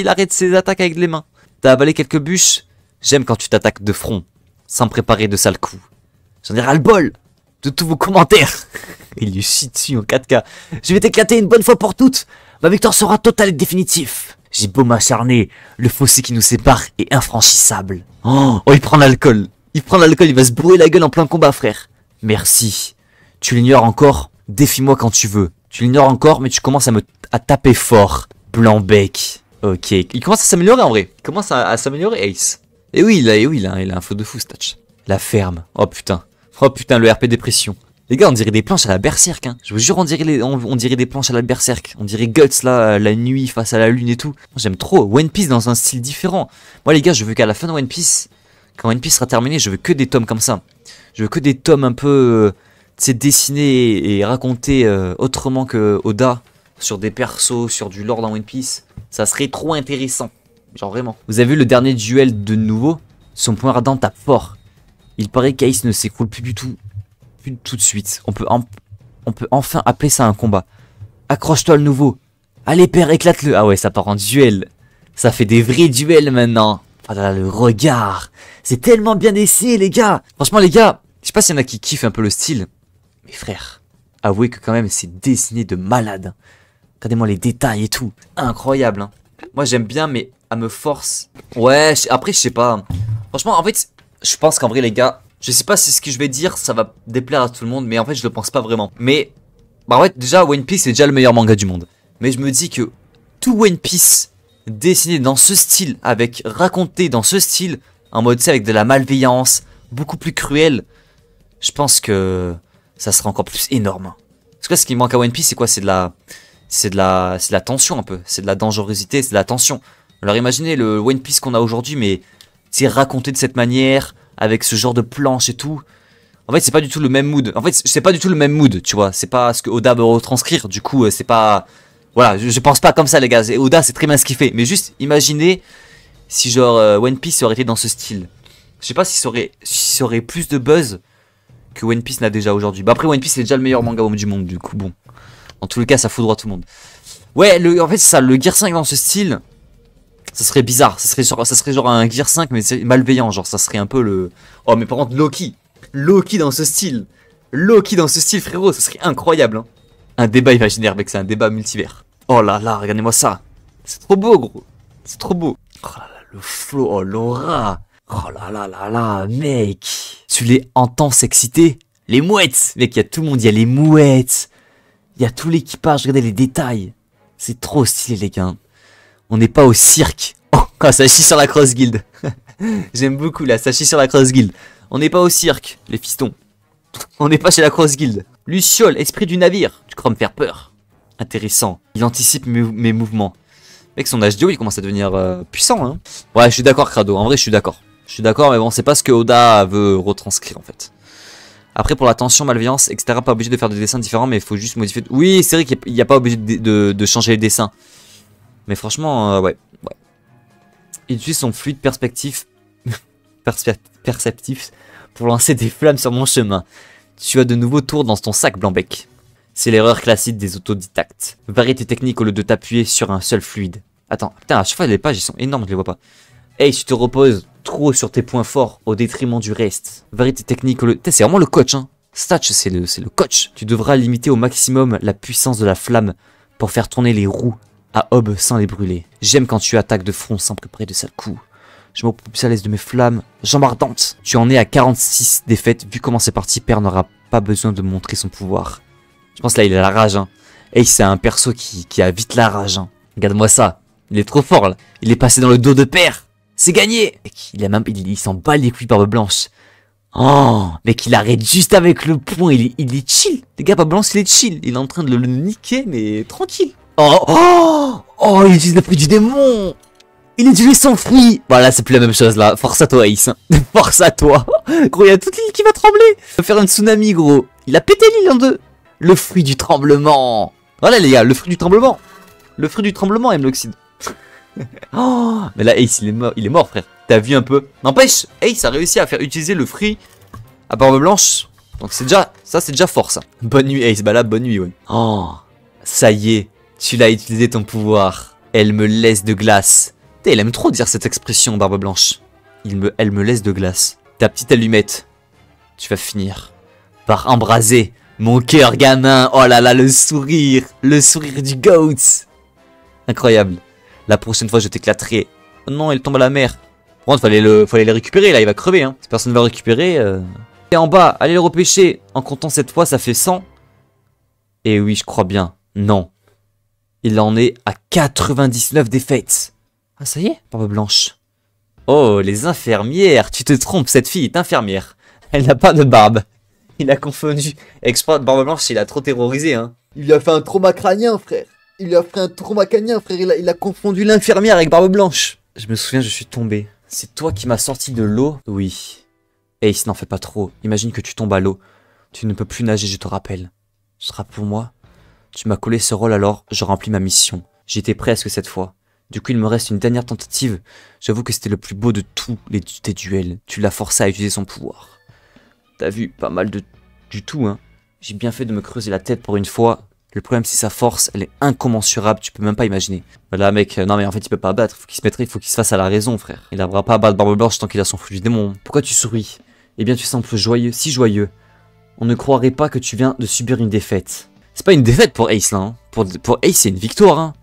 arrête ses attaques avec les mains. T'as avalé quelques bûches. J'aime quand tu t'attaques de front, sans préparer de sales coups. J'en ai ras le bol de tous vos commentaires. Il lui chie dessus en 4K. Je vais t'éclater une bonne fois pour toutes. Ma victoire sera totale et définitive. J'ai beau m'acharner, le fossé qui nous sépare est infranchissable. Oh, il prend l'alcool. Il prend l'alcool, il va se bourrer la gueule en plein combat, frère. Merci. Tu l'ignores encore? Défie-moi quand tu veux. Tu l'ignores encore, mais tu commences à taper fort. Blanc-bec. Ok. Il commence à s'améliorer en vrai. Il commence à s'améliorer, Ace. Et oui, il a un feu de fou, Statch. La ferme. Oh putain. Oh putain, le RP dépression. Les gars, on dirait des planches à la berserk, hein. Je vous jure, on dirait des planches à la berserk. On dirait Guts, là, la nuit face à la lune et tout. J'aime trop. One Piece dans un style différent. Moi, les gars, je veux qu'à la fin de One Piece, quand One Piece sera terminé, je veux que des tomes comme ça. Je veux que des tomes un peu, tu sais, dessinés et racontés autrement que Oda, sur des persos, sur du lore dans One Piece. Ça serait trop intéressant. Genre vraiment. Vous avez vu le dernier duel de nouveau? Son point ardent tape fort. Il paraît qu'Ace ne s'écroule plus du tout. Tout de suite. On peut enfin appeler ça un combat. Accroche-toi le nouveau. Allez père, éclate-le. Ah ouais, ça part en duel. Ça fait des vrais duels maintenant. Ah là, le regard. C'est tellement bien dessiné les gars. Franchement les gars, je sais pas s'il y en a qui kiffent un peu le style. Mais frère, avouez que quand même c'est dessiné de malade. Regardez-moi les détails et tout. Incroyable. Hein. Moi j'aime bien mais à me force. Ouais, après je sais pas. Franchement en fait, je pense qu'en vrai les gars, je sais pas si ce que je vais dire, ça va déplaire à tout le monde, mais en fait, je le pense pas vraiment. Mais, bah ouais, déjà, One Piece, c'est déjà le meilleur manga du monde. Mais je me dis que tout One Piece, dessiné dans ce style, raconté dans ce style, en mode, tu sais, avec de la malveillance, beaucoup plus cruel, je pense que ça sera encore plus énorme. Parce que là, ce qui manque à One Piece, c'est quoi? C'est de la tension un peu. C'est de la dangerosité, c'est de la tension. Alors imaginez le One Piece qu'on a aujourd'hui, mais c'est raconté de cette manière, avec ce genre de planche et tout. En fait, c'est pas du tout le même mood. En fait, c'est pas du tout le même mood, tu vois. C'est pas ce que Oda veut retranscrire. Du coup, c'est pas... Voilà, je pense pas comme ça, les gars. Et Oda, c'est très bien ce qu'il fait. Mais juste, imaginez si genre One Piece aurait été dans ce style. Je sais pas si ça aurait plus de buzz que One Piece n'a déjà aujourd'hui. Bah après, One Piece, c'est déjà le meilleur manga du monde, du coup, bon. En tous les cas, ça foudroie tout le monde. Ouais, en fait, c'est ça, le Gear 5 dans ce style... Ça serait bizarre, ça serait genre un Gear 5 mais c'est malveillant, genre ça serait un peu le... Oh mais par contre Loki, Loki dans ce style, Loki dans ce style frérot, ça serait incroyable hein. Un débat imaginaire mec, c'est un débat multivers. Oh là là, regardez-moi ça, c'est trop beau gros, c'est trop beau. Oh là là, le flow, oh l'aura, oh là là là là mec. Tu les entends s'exciter? Les mouettes, mec, il y a tout le monde, il y a les mouettes, il y a tout l'équipage, regardez les détails. C'est trop stylé les gars. On n'est pas au cirque. Oh, ça chie sur la Cross Guild. J'aime beaucoup là, ça chie sur la Cross Guild. On n'est pas au cirque, les fistons. On n'est pas chez la Cross Guild. Luciole, esprit du navire. Tu crois me faire peur? Intéressant. Il anticipe mes mouvements. Mec, son HDO, il commence à devenir puissant. Hein. Ouais, je suis d'accord, Crado. En vrai, je suis d'accord. Je suis d'accord, mais bon, c'est pas ce que Oda veut retranscrire en fait. Après, pour la tension, malveillance, etc., pas obligé de faire des dessins différents, mais il faut juste modifier. Oui, c'est vrai qu'il n'y a pas obligé de changer les dessins. Mais franchement, ouais. Il utilise son fluide perspectif pour lancer des flammes sur mon chemin. Tu as de nouveaux tours dans ton sac, Blanc-Bec. C'est l'erreur classique des autodidactes. Varie tes techniques au lieu de t'appuyer sur un seul fluide. Attends, putain, à chaque fois les pages, ils sont énormes, je les vois pas. Hey, tu te reposes trop sur tes points forts au détriment du reste. Varie tes techniques au lieu... C'est vraiment le coach, hein. Statch, c'est le coach. Tu devras limiter au maximum la puissance de la flamme pour faire tourner les roues à Hob sans les brûler. J'aime quand tu attaques de front sans préparer de sales coups. Je me propulse à l'aise de mes flammes. Jambes ardentes. Tu en es à 46 défaites. Vu comment c'est parti, Père n'aura pas besoin de montrer son pouvoir. Je pense là, il a la rage. Hein. Hey, c'est un perso qui a vite la rage. Hein. Regarde-moi ça. Il est trop fort là. Il est passé dans le dos de Père. C'est gagné. Mec, il s'en bat les couilles, Barbe Blanche. Oh, mec, il arrête juste avec le poing. Il est chill. Les gars, Barbe Blanche, il est chill. Il est en train de le niquer, mais tranquille. Oh, il utilise le fruit du démon. Il utilise son fruit. Voilà, c'est plus la même chose là. Force à toi, Ace. Force à toi. Gros, il y a toute l'île qui va trembler. Il va faire un tsunami, gros. Il a pété l'île en deux. Le fruit du tremblement. Voilà, les gars, le fruit du tremblement. Le fruit du tremblement, Mloxide. Oh, mais là, Ace, il est mort, frère. T'as vu un peu? N'empêche, Ace a réussi à faire utiliser le fruit à Barbe Blanche. Donc c'est déjà, ça c'est déjà fort, ça. Bonne nuit, Ace. Bah là, bonne nuit, ouais. Oh, ça y est. Tu l'as utilisé ton pouvoir. Elle me laisse de glace. Elle aime trop dire cette expression, Barbe Blanche. Elle me laisse de glace. Ta petite allumette. Tu vas finir par embraser mon cœur gamin. Oh là là, le sourire. Le sourire du goat. Incroyable. La prochaine fois, je t'éclaterai. Oh non, il tombe à la mer. Bon, fallait le récupérer, là, il va crever. Hein. Si personne ne va le récupérer... Et en bas, allez le repêcher. En comptant cette fois, ça fait 100. Et oui, je crois bien. Non. Il en est à 99 défaites. Ah, ça y est, Barbe Blanche. Oh, les infirmières. Tu te trompes, cette fille est infirmière. Elle n'a pas de barbe. Il a confondu. Exprès, Barbe Blanche, il a trop terrorisé, hein. Il lui a fait un trauma crânien, frère. Il lui a fait un trauma crânien, frère. Il a confondu l'infirmière avec Barbe Blanche. Je me souviens, je suis tombé. C'est toi qui m'as sorti de l'eau? Oui. Ace, n'en fais pas trop. Imagine que tu tombes à l'eau. Tu ne peux plus nager, je te rappelle. Ce sera pour moi. Tu m'as collé ce rôle alors, je remplis ma mission. J'y étais presque cette fois. Du coup, il me reste une dernière tentative. J'avoue que c'était le plus beau de tous tes duels. Tu l'as forcé à utiliser son pouvoir. T'as vu, pas mal du tout, hein. J'ai bien fait de me creuser la tête pour une fois. Le problème, c'est sa force, elle est incommensurable, tu peux même pas imaginer. Voilà, mec, non mais en fait, il peut pas battre. Il faut qu'il se fasse à la raison, frère. Il n'arrivera pas à battre Barbe Blanche tant qu'il a son fruit du démon. Pourquoi tu souris? Eh bien, tu sembles joyeux, si joyeux. On ne croirait pas que tu viens de subir une défaite. C'est pas une défaite pour Ace là, hein. Pour Ace c'est une victoire hein.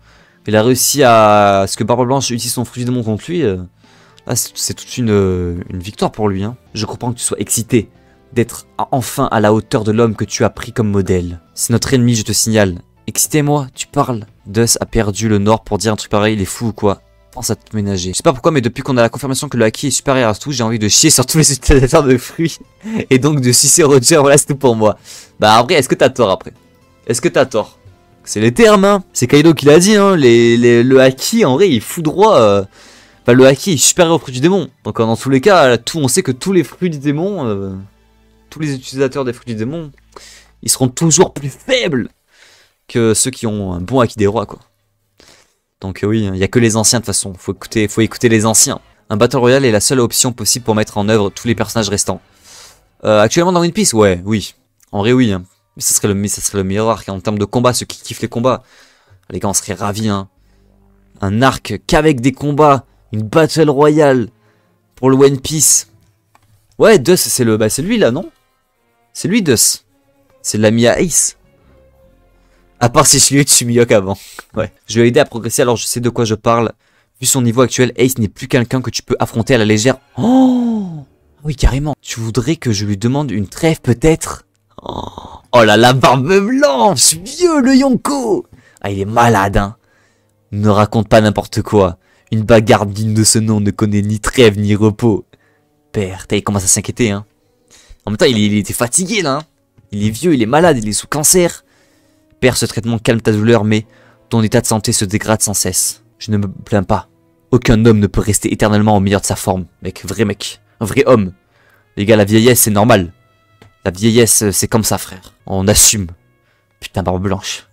Il a réussi à ce que Barbe Blanche utilise son fruit de démon contre lui. Là c'est toute une victoire pour lui hein. Je comprends que tu sois excité d'être enfin à la hauteur de l'homme que tu as pris comme modèle. C'est notre ennemi, je te signale. Excitez-moi, tu parles. Dus a perdu le nord pour dire un truc pareil, il est fou ou quoi? Pense à te ménager. Je sais pas pourquoi, mais depuis qu'on a la confirmation que le haki est supérieur à tout, j'ai envie de chier sur tous les utilisateurs de fruits. Et donc de sucer Roger, voilà c'est tout pour moi. Bah après, est-ce que t'as tort après? Est-ce que t'as tort? C'est les termes, hein. C'est Kaido qui l'a dit, hein. Le haki, en vrai, il fout droit. Enfin, le haki est supérieur au fruit du démon. Donc, dans tous les cas, on sait que tous les fruits du démon, tous les utilisateurs des fruits du démon, ils seront toujours plus faibles que ceux qui ont un bon haki des rois, quoi. Donc, oui, il n'y a que les anciens, de toute façon. Faut écouter les anciens. Un Battle Royale est la seule option possible pour mettre en œuvre tous les personnages restants. Actuellement, dans One Piece, ouais, oui. En vrai, oui, hein. Mais ça serait le meilleur arc en termes de combat, ceux qui kiffent les combats. Les gars, on serait ravis, hein. un arc qu'avec des combats, une battle royale pour le One Piece. Ouais, Dust, c'est le, bah c'est lui là, non? C'est lui Dust. C'est l'ami à Ace. À part si je lui ai tué Mihawk avant. Ouais. Je vais l'aider à progresser alors je sais de quoi je parle. Vu son niveau actuel, Ace n'est plus quelqu'un que tu peux affronter à la légère. Oh oui, carrément. Tu voudrais que je lui demande une trêve peut-être? Oh là là, barbe blanche, vieux le Yonko. Ah, il est malade, hein. Ne raconte pas n'importe quoi. Une bagarre digne de ce nom ne connaît ni trêve ni repos. Père, il commence à s'inquiéter, hein. En même temps, il était fatigué, là. Hein. Il est vieux, il est malade, il est sous cancer. Père, ce traitement calme ta douleur, mais ton état de santé se dégrade sans cesse. Je ne me plains pas. Aucun homme ne peut rester éternellement au meilleur de sa forme. Mec. Un vrai homme. Les gars, la vieillesse, c'est normal. La vieillesse, c'est comme ça, frère. On assume. Putain, barbe blanche.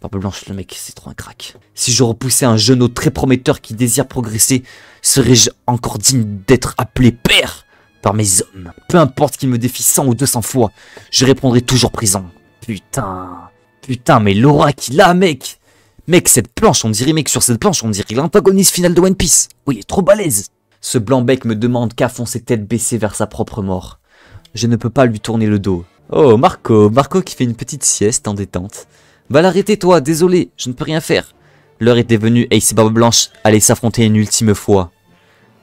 Barbe blanche, le mec, c'est trop un crack. Si je repoussais un jeune homme très prometteur qui désire progresser, serais-je encore digne d'être appelé père par mes hommes? Peu importe qu'il me défie 100 ou 200 fois, je répondrai toujours présent. Putain, mais l'aura qu'il a, mec. Mec, cette planche, on dirait, mec, sur cette planche, on dirait l'antagoniste final de One Piece. Oui, il est trop balèze. Ce blanc-bec me demande qu'à foncer tête baissée vers sa propre mort. Je ne peux pas lui tourner le dos. Oh, Marco qui fait une petite sieste en détente. Va l'arrêter, toi, désolé, je ne peux rien faire. L'heure était venue, Ace et Barbe Blanche allaient s'affronter une ultime fois.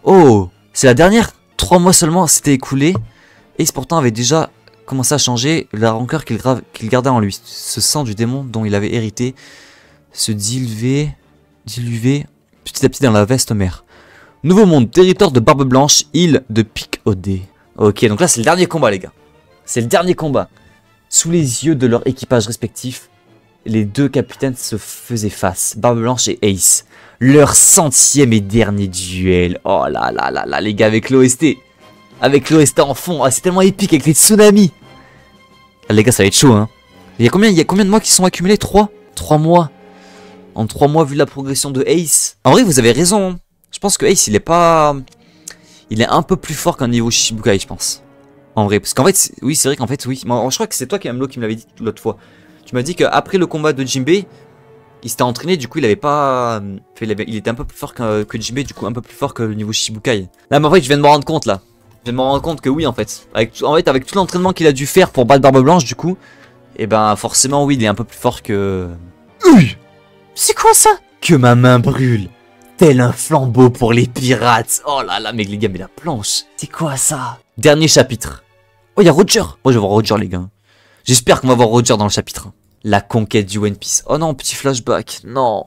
Oh, c'est la dernière. 3 mois seulement s'étaient écoulés. Ace pourtant avait déjà commencé à changer. La rancœur qu'il gardait en lui, ce sang du démon dont il avait hérité, se diluait petit à petit dans la veste mère. Nouveau monde, territoire de Barbe Blanche, île de Pic au dé. Ok, donc là c'est le dernier combat, les gars. C'est le dernier combat. Sous les yeux de leur équipage respectif, les deux capitaines se faisaient face, Barbe Blanche et Ace. Leur 100e et dernier duel. Oh là là là là, les gars, avec l'OST. Avec l'OST en fond. Ah, c'est tellement épique avec les tsunamis. Ah, les gars, ça va être chaud, hein. Il y a combien de mois qui sont accumulés? 3 mois. En 3 mois, vu la progression de Ace. En vrai, vous avez raison. Hein. Je pense que Ace, il est un peu plus fort qu'un niveau Shichibukai, je pense. En vrai, parce qu'en fait, oui, c'est vrai qu'en fait, oui. Moi, je crois que c'est toi, Kamlo, qui me l'avait dit l'autre fois. Tu m'as dit qu'après le combat de Jinbei, il s'était entraîné, du coup il avait pas... il était un peu plus fort que Jinbei, du coup un peu plus fort que le niveau Shichibukai. Là mais en fait je viens de me rendre compte là. Je viens de me rendre compte que oui en fait. Avec tout l'entraînement qu'il a dû faire pour battre Barbe Blanche du coup, et ben forcément oui il est un peu plus fort que... C'est quoi ça? Que ma main brûle. Tel un flambeau pour les pirates. Oh là là mec les gars mais la planche. C'est quoi ça? Dernier chapitre. Oh y'a Roger. Moi je vais voir Roger les gars. J'espère qu'on va voir Roger dans le chapitre 1. La conquête du One Piece. Oh non, petit flashback. Non.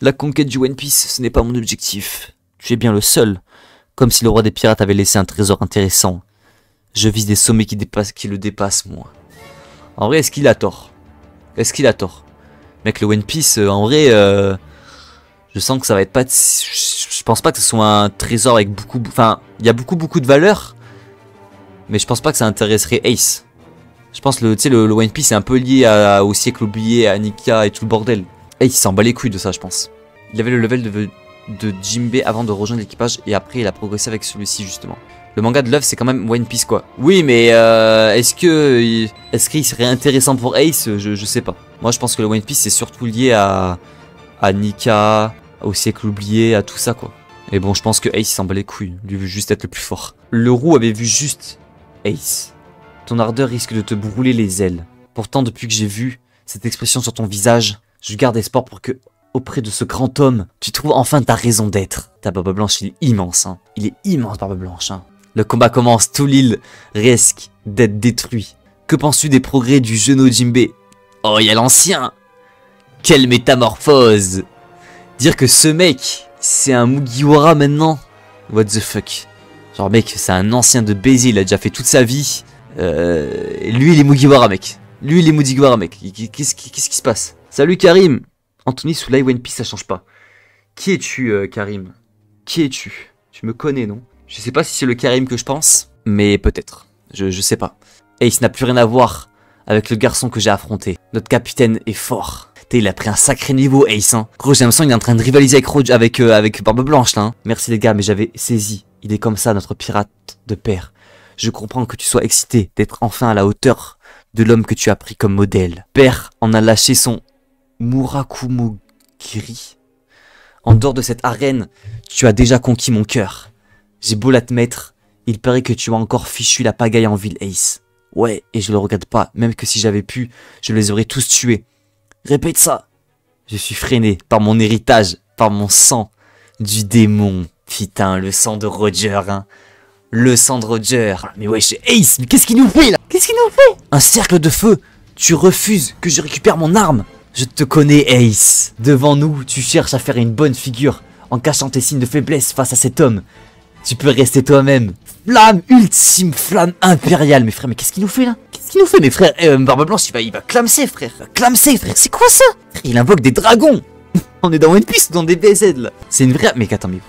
La conquête du One Piece, ce n'est pas mon objectif. Tu es bien le seul. Comme si le roi des pirates avait laissé un trésor intéressant. Je vise des sommets qui le dépassent, moi. En vrai, est-ce qu'il a tort? Mec, le One Piece, en vrai, je sens que ça va être pas... Je pense pas que ce soit un trésor avec beaucoup... Enfin, il y a beaucoup de valeur. Mais je pense pas que ça intéresserait Ace. Je pense que le One Piece est un peu lié au siècle oublié, à Nika et tout le bordel. Et il s'en bat les couilles de ça, je pense. Il avait le level de Jinbei avant de rejoindre l'équipage et après il a progressé avec celui-ci justement. Le manga de Love c'est quand même One Piece quoi. Oui mais est-ce qu'il serait intéressant pour Ace? Je sais pas. Moi je pense que le One Piece c'est surtout lié à Nika, au siècle oublié, à tout ça quoi. Et bon je pense que Ace il s'en bat les couilles. Lui veut juste être le plus fort. Le roux avait vu juste Ace. Ton ardeur risque de te brûler les ailes. Pourtant, depuis que j'ai vu cette expression sur ton visage, je garde espoir pour que, auprès de ce grand homme, tu trouves enfin ta raison d'être. Ta Barbe Blanche, il est immense, hein. Il est immense, Barbe Blanche, hein. Le combat commence, tout l'île risque d'être détruit. Que penses-tu des progrès du jeune Jinbei? Oh, il y a l'ancien. Quelle métamorphose. Dire que ce mec, c'est un Mugiwara maintenant? What the fuck. Genre, mec, c'est un ancien de baiser, il a déjà fait toute sa vie. Lui il est Mugiwara mec. Qu'est-ce qui se passe? Salut Karim. Anthony sous Live One Piece ça change pas. Qui es-tu Karim? Qui es-tu? Tu me connais non? Je sais pas si c'est le Karim que je pense. Mais peut-être. Je sais pas. Ace n'a plus rien à voir avec le garçon que j'ai affronté. Notre capitaine est fort. Il a pris un sacré niveau Ace hein. Gros j'ai l'impression qu'il est en train de rivaliser avec Barbe Blanche là hein. Merci les gars mais j'avais saisi. Il est comme ça notre pirate de père. Je comprends que tu sois excité d'être enfin à la hauteur de l'homme que tu as pris comme modèle. Père en a lâché son Murakumogiri. En dehors de cette arène, tu as déjà conquis mon cœur. J'ai beau l'admettre, il paraît que tu as encore fichu la pagaille en ville, Ace. Ouais, et je le regrette pas, même que si j'avais pu, je les aurais tous tués. Répète ça. Je suis freiné par mon héritage, par mon sang du démon. Putain, le sang de Roger, hein. Le sang de Roger. Mais ouais, c'est Ace, mais qu'est-ce qu'il nous fait là? Qu'est-ce qu'il nous fait? Un cercle de feu. Tu refuses que je récupère mon arme. Je te connais, Ace. Devant nous, tu cherches à faire une bonne figure en cachant tes signes de faiblesse face à cet homme. Tu peux rester toi-même. Flamme ultime, flamme impériale. Mais frère, mais qu'est-ce qu'il nous fait là? Qu'est-ce qu'il nous fait, mes frères? Barbe Blanche, il va clamser, frère. Clamser, frère. C'est quoi ça? Frère, il invoque des dragons. On est dans One Piece, dans des BZ là. C'est une vraie. Mais attends, mais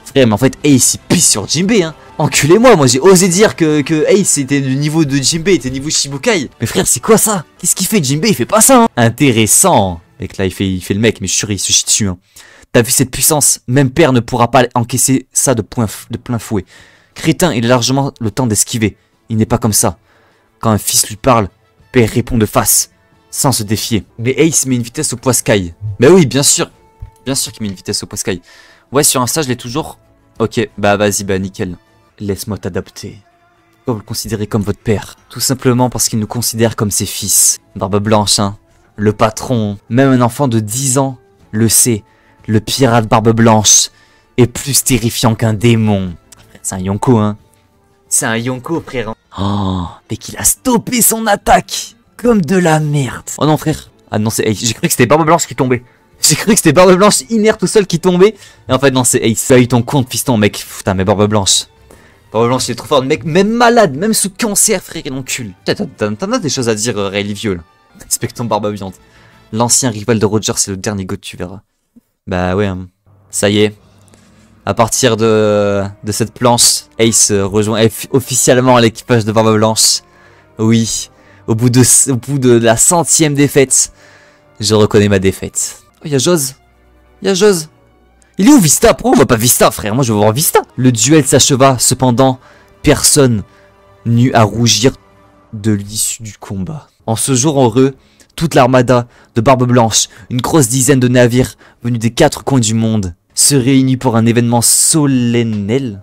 frère, mais en fait, Ace il pisse sur Jinbei, hein. Enculez-moi, moi j'ai osé dire que Ace était du niveau de Jinbei, était niveau Shibukai. Mais frère, c'est quoi ça? Qu'est-ce qu'il fait Jinbei? Il fait pas ça, hein. Intéressant. Mec, là, il fait le mec, mais je suis sûr, il se chie dessus, hein. T'as vu cette puissance? Même père ne pourra pas encaisser ça de plein fouet. Crétin, il a largement le temps d'esquiver. Il n'est pas comme ça. Quand un fils lui parle, père répond de face, sans se défier. Mais Ace met une vitesse au poiscaille. Mais oui, bien sûr. Bien sûr qu'il met une vitesse au poiscaille. Ouais, sur Insta, je l'ai toujours. Ok, bah vas-y, bah nickel. Laisse-moi t'adopter. Pourquoi vous le considérez comme votre père? Tout simplement parce qu'il nous considère comme ses fils. Barbe Blanche, hein. Le patron. Même un enfant de 10 ans le sait. Le pirate Barbe Blanche est plus terrifiant qu'un démon. C'est un Yonko, hein. C'est un Yonko, frère. Oh, mais qu'il a stoppé son attaque. Comme de la merde. Oh non, frère. Ah non, c'est Ace. J'ai cru que c'était Barbe Blanche qui tombait. J'ai cru que c'était Barbe Blanche inerte tout seul qui tombait. Et en fait, non, c'est Ace. Tu as eu ton compte, fiston, mec. Putain, mais Barbe Blanche. Barbe Blanche, il est trop fort. Mec, même malade, même sous cancer, frère, il encule. T'en as des choses à dire, Ray Vieux, là. Respectons Barbe Viande. L'ancien rival de Roger, c'est le dernier god, tu verras. Bah ouais, hein. Ça y est. À partir de cette planche, Ace rejoint officiellement l'équipage de Barbe Blanche. Oui. Au bout de la 100e défaite, je reconnais ma défaite. Oh, y'a Joz. Y'a Joz. Il est où Vista? Pourquoi on voit pas Vista, frère? Moi, je veux voir Vista. Le duel s'acheva. Cependant, personne n'eut à rougir de l'issue du combat. En ce jour heureux, toute l'armada de Barbe Blanche, une grosse dizaine de navires venus des 4 coins du monde, se réunit pour un événement solennel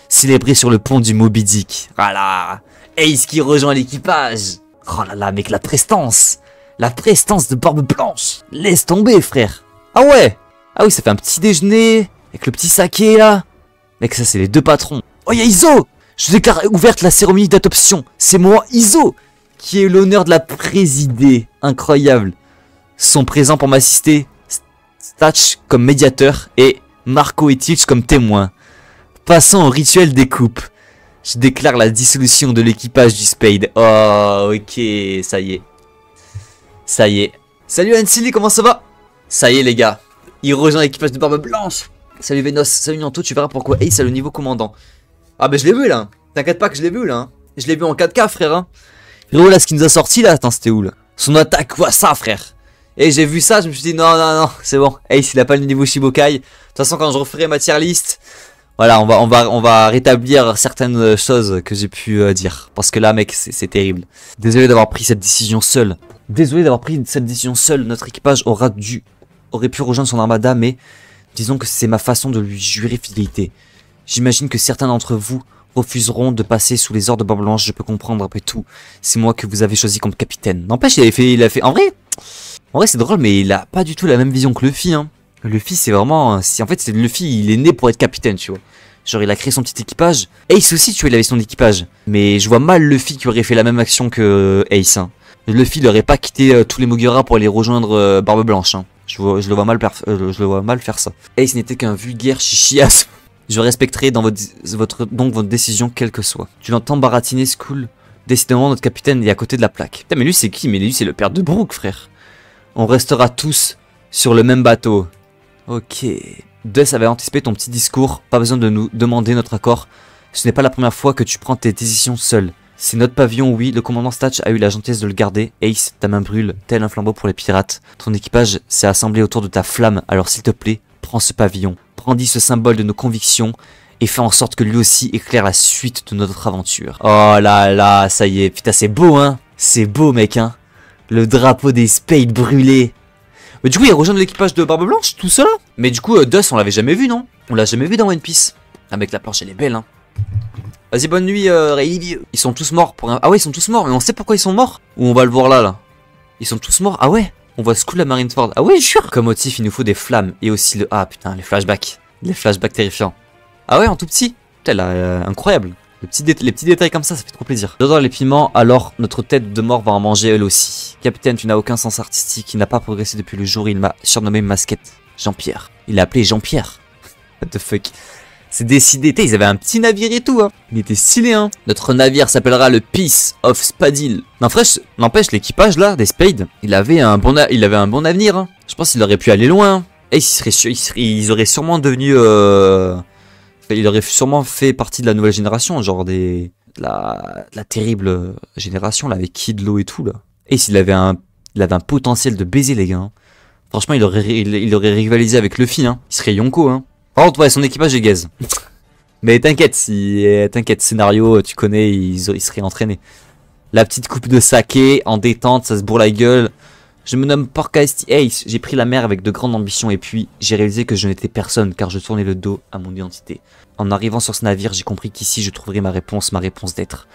célébré sur le pont du Moby Dick. Voilà. Ace qui rejoint l'équipage. Oh là là, mec, la prestance de Barbe Blanche. Laisse tomber, frère. Ah ouais. Ah oui, ça fait un petit déjeuner avec le petit saké là. Mec, ça c'est les 2 patrons. Oh, y'a Izo. Je déclare ouverte la cérémonie d'adoption. C'est moi, Izo, qui ai l'honneur de la présider. Incroyable. Sont présents pour m'assister Statch comme médiateur et Marco et Teach comme témoins. Passons au rituel des coupes. Je déclare la dissolution de l'équipage du Spade. Oh, ok, ça y est. Ça y est. Salut Ancili, comment ça va? Ça y est les gars. Il rejoint l'équipage de Barbe Blanche. Salut Venos, salut Nanto, tu verras pourquoi Ace a le niveau commandant. Ah bah je l'ai vu là. T'inquiète pas que je l'ai vu là. Hein. Je l'ai vu en 4K frère. Hein. Frérot là ce qui nous a sorti là, attends c'était où là? Son attaque, quoi ça frère? Et j'ai vu ça, je me suis dit non, c'est bon. Ace il a pas le niveau Shibukai. De toute façon quand je referai ma tier list, voilà on va rétablir certaines choses que j'ai pu dire. Parce que là mec c'est terrible. Désolé d'avoir pris cette décision seul. Notre équipage aurait pu rejoindre son armada, mais disons que c'est ma façon de lui jurer fidélité. J'imagine que certains d'entre vous refuseront de passer sous les ordres de Barbe Blanche, je peux comprendre après tout. C'est moi que vous avez choisi comme capitaine. N'empêche, il a fait. En vrai c'est drôle, mais il a pas du tout la même vision que Luffy, hein. Luffy, c'est vraiment. En fait, c'est Luffy, il est né pour être capitaine, tu vois. Genre, il a créé son petit équipage. Ace aussi, tu vois, il avait son équipage. Mais je vois mal Luffy qui aurait fait la même action que Ace, hein. Luffy n'aurait pas quitté tous les Mogura pour aller rejoindre Barbe Blanche, hein. Je le vois mal faire ça. Ace n'était qu'un vulgaire chichias. Je respecterai donc votre décision quelle que soit. Tu l'entends baratiner Skull? Décidément notre capitaine est à côté de la plaque. Putain mais lui c'est qui? Mais lui c'est le père de Brook frère. On restera tous sur le même bateau. Ok. Death avait anticipé ton petit discours. Pas besoin de nous demander notre accord. Ce n'est pas la première fois que tu prends tes décisions seul. C'est notre pavillon, oui, le commandant Statch a eu la gentillesse de le garder. Ace, ta main brûle, tel un flambeau pour les pirates. Ton équipage s'est assemblé autour de ta flamme, alors s'il te plaît, prends ce pavillon. Brandis ce symbole de nos convictions et fais en sorte que lui aussi éclaire la suite de notre aventure. Oh là là, ça y est, putain c'est beau hein. C'est beau mec hein. Le drapeau des Spades brûlé. Mais du coup, il rejoint l'équipage de Barbe Blanche, tout seul. Mais du coup, Dust, on l'avait jamais vu, non? On l'a jamais vu dans One Piece. Ah, mec, la planche, elle est belle, hein. Vas-y, bonne nuit, Rayleigh. Ils sont tous morts pour un... Ah ouais, ils sont tous morts, mais on sait pourquoi ils sont morts? Ou on va le voir là. Ils sont tous morts, ah ouais. On voit Skull à Marineford. Ah ouais, jure. Comme motif, il nous faut des flammes. Et aussi le... Ah, putain, les flashbacks. Les flashbacks terrifiants. Ah ouais, en tout petit. Putain, là, incroyable. Les petits détails comme ça fait trop plaisir. J'adore les piments, alors notre tête de mort va en manger elle aussi. Capitaine, tu n'as aucun sens artistique, il n'a pas progressé depuis le jour où il m'a surnommé Masquette. Jean-Pierre. Il l'a appelé Jean-Pierre. What the fuck. C'est décidé, ils avaient un petit navire et tout, hein. Il était stylé, hein. Notre navire s'appellera le Peace of Spadil. N'empêche, l'équipage là, des Spades, il avait un bon avenir, hein. Je pense qu'il aurait pu aller loin. Et ils auraient sûrement devenu... Il aurait sûrement fait partie de la nouvelle génération, genre la terrible génération là avec Kid Lo et tout là. Et s'il avait un potentiel de baiser les gars. Hein. Franchement, il aurait rivalisé avec Luffy, hein. Il serait Yonko, hein. Par contre, ouais, son équipage est gaze. Mais t'inquiète, scénario, tu connais, il serait entraîné. La petite coupe de saké en détente, ça se bourre la gueule. Je me nomme Porcasti Ace, j'ai pris la mer avec de grandes ambitions et puis j'ai réalisé que je n'étais personne car je tournais le dos à mon identité. En arrivant sur ce navire, j'ai compris qu'ici je trouverais ma réponse d'être.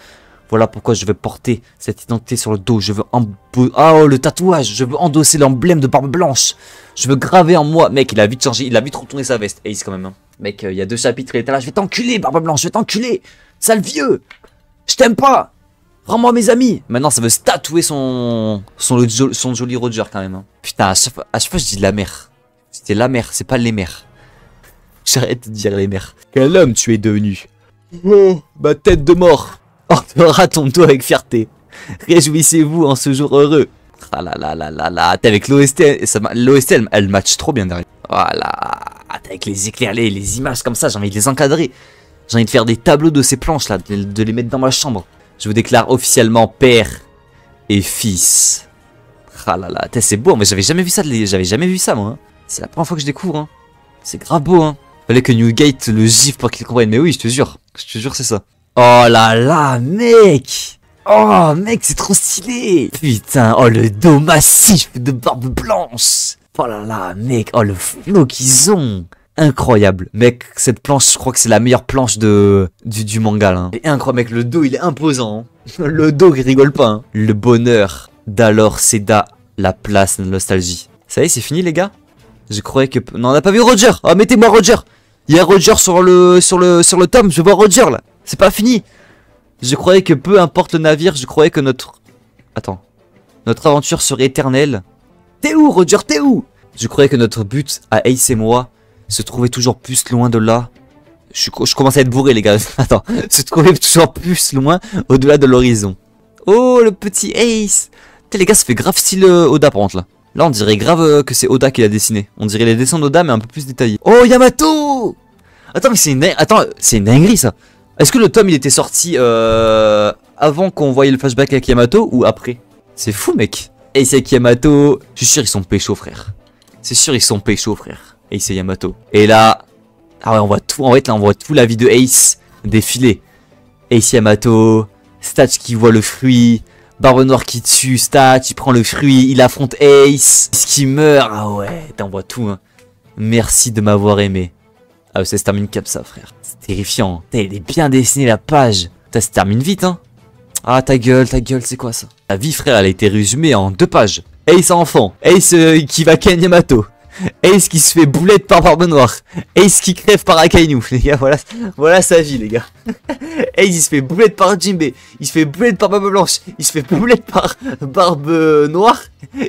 Voilà pourquoi je veux porter cette identité sur le dos, je veux oh le tatouage, je veux endosser l'emblème de Barbe Blanche. Je veux graver en moi, mec il a vite changé, il a vite retourné sa veste, Ace quand même. Hein. Mec, il y a 2 chapitres, il était là, je vais t'enculer Barbe Blanche, je vais t'enculer, sale vieux, je t'aime pas. Rends-moi mes amis. Maintenant ça veut se tatouer son joli Roger quand même. Hein. Putain, à chaque fois je dis la mer. C'était la mer, c'est pas les mers. J'arrête de dire les mers. Quel homme tu es devenu. Oh, ma tête de mort. Portera ton dos avec fierté. Réjouissez-vous en ce jour heureux. Ah là là là là là. T'es avec l'OST, elle match trop bien derrière. Voilà. T'es avec les éclairs, les images comme ça, j'ai envie de les encadrer. J'ai envie de faire des tableaux de ces planches là, de les mettre dans ma chambre. Je vous déclare officiellement père et fils. Ah là là, c'est beau, mais j'avais jamais vu ça, moi. Hein. C'est la première fois que je découvre. Hein. C'est grave beau, hein. Fallait que Newgate le gifle pour qu'il comprenne. Mais oui, je te jure, c'est ça. Oh là là, mec. Oh, mec, c'est trop stylé. Putain, oh le dos massif de Barbe Blanche. Oh là là, mec, oh le flow qu'ils ont. Incroyable, mec, cette planche, je crois que c'est la meilleure planche du manga, là. Et incroyable, mec, le dos, il est imposant. Hein. Le dos, il rigole pas. Hein. Le bonheur d'alors céda la place de la nostalgie. Ça y est, c'est fini, les gars. Je croyais que... Non, on n'a pas vu Roger. Oh, mettez-moi Roger. Il y a Roger sur le tome, je vois Roger, là. C'est pas fini. Je croyais que peu importe le navire, je croyais que notre aventure serait éternelle. T'es où, Roger, t'es où? Je croyais que notre but, à Ace et moi, se trouvait toujours plus loin de là. Je commence à être bourré, les gars. Attends. Se trouvait toujours plus loin au-delà de l'horizon. Oh, le petit Ace. Putain, les gars, ça fait grave style Oda, par contre, là. Là, on dirait grave que c'est Oda qui l'a dessiné. On dirait les dessins d'Oda, mais un peu plus détaillés. Oh, Yamato. Attends, mais c'est une dinguerie, ça. Est-ce que le tome, il était sorti avant qu'on voyait le flashback avec Yamato ou après? C'est fou, mec. Ace avec Yamato. Je suis sûr, ils sont pécho, frère. C'est sûr, ils sont pécho, frère. Ace et Yamato. Et là, ah ouais, on voit tout. En fait, là, on voit tout la vie de Ace défiler. Ace Yamato, Statch qui voit le fruit, Barbe Noire qui tue Statch, il prend le fruit, il affronte Ace, Ace qui meurt. Ah ouais, on voit tout. Hein. Merci de m'avoir aimé. Ah, ça se termine comme ça, frère. C'est terrifiant. Il est bien dessiné la page. Ça se termine vite, hein. Ah, ta gueule, c'est quoi ça? La vie, frère, elle a été résumée en 2 pages. Ace enfant, Ace qui va ken Yamato. Ace qui se fait boulette par Barbe Noire. Ace qui crève par Akainu. Les gars, voilà sa vie, les gars. Ace, il se fait boulette par Jinbe. Il se fait boulette par Barbe Blanche. Il se fait boulette par Barbe Noire.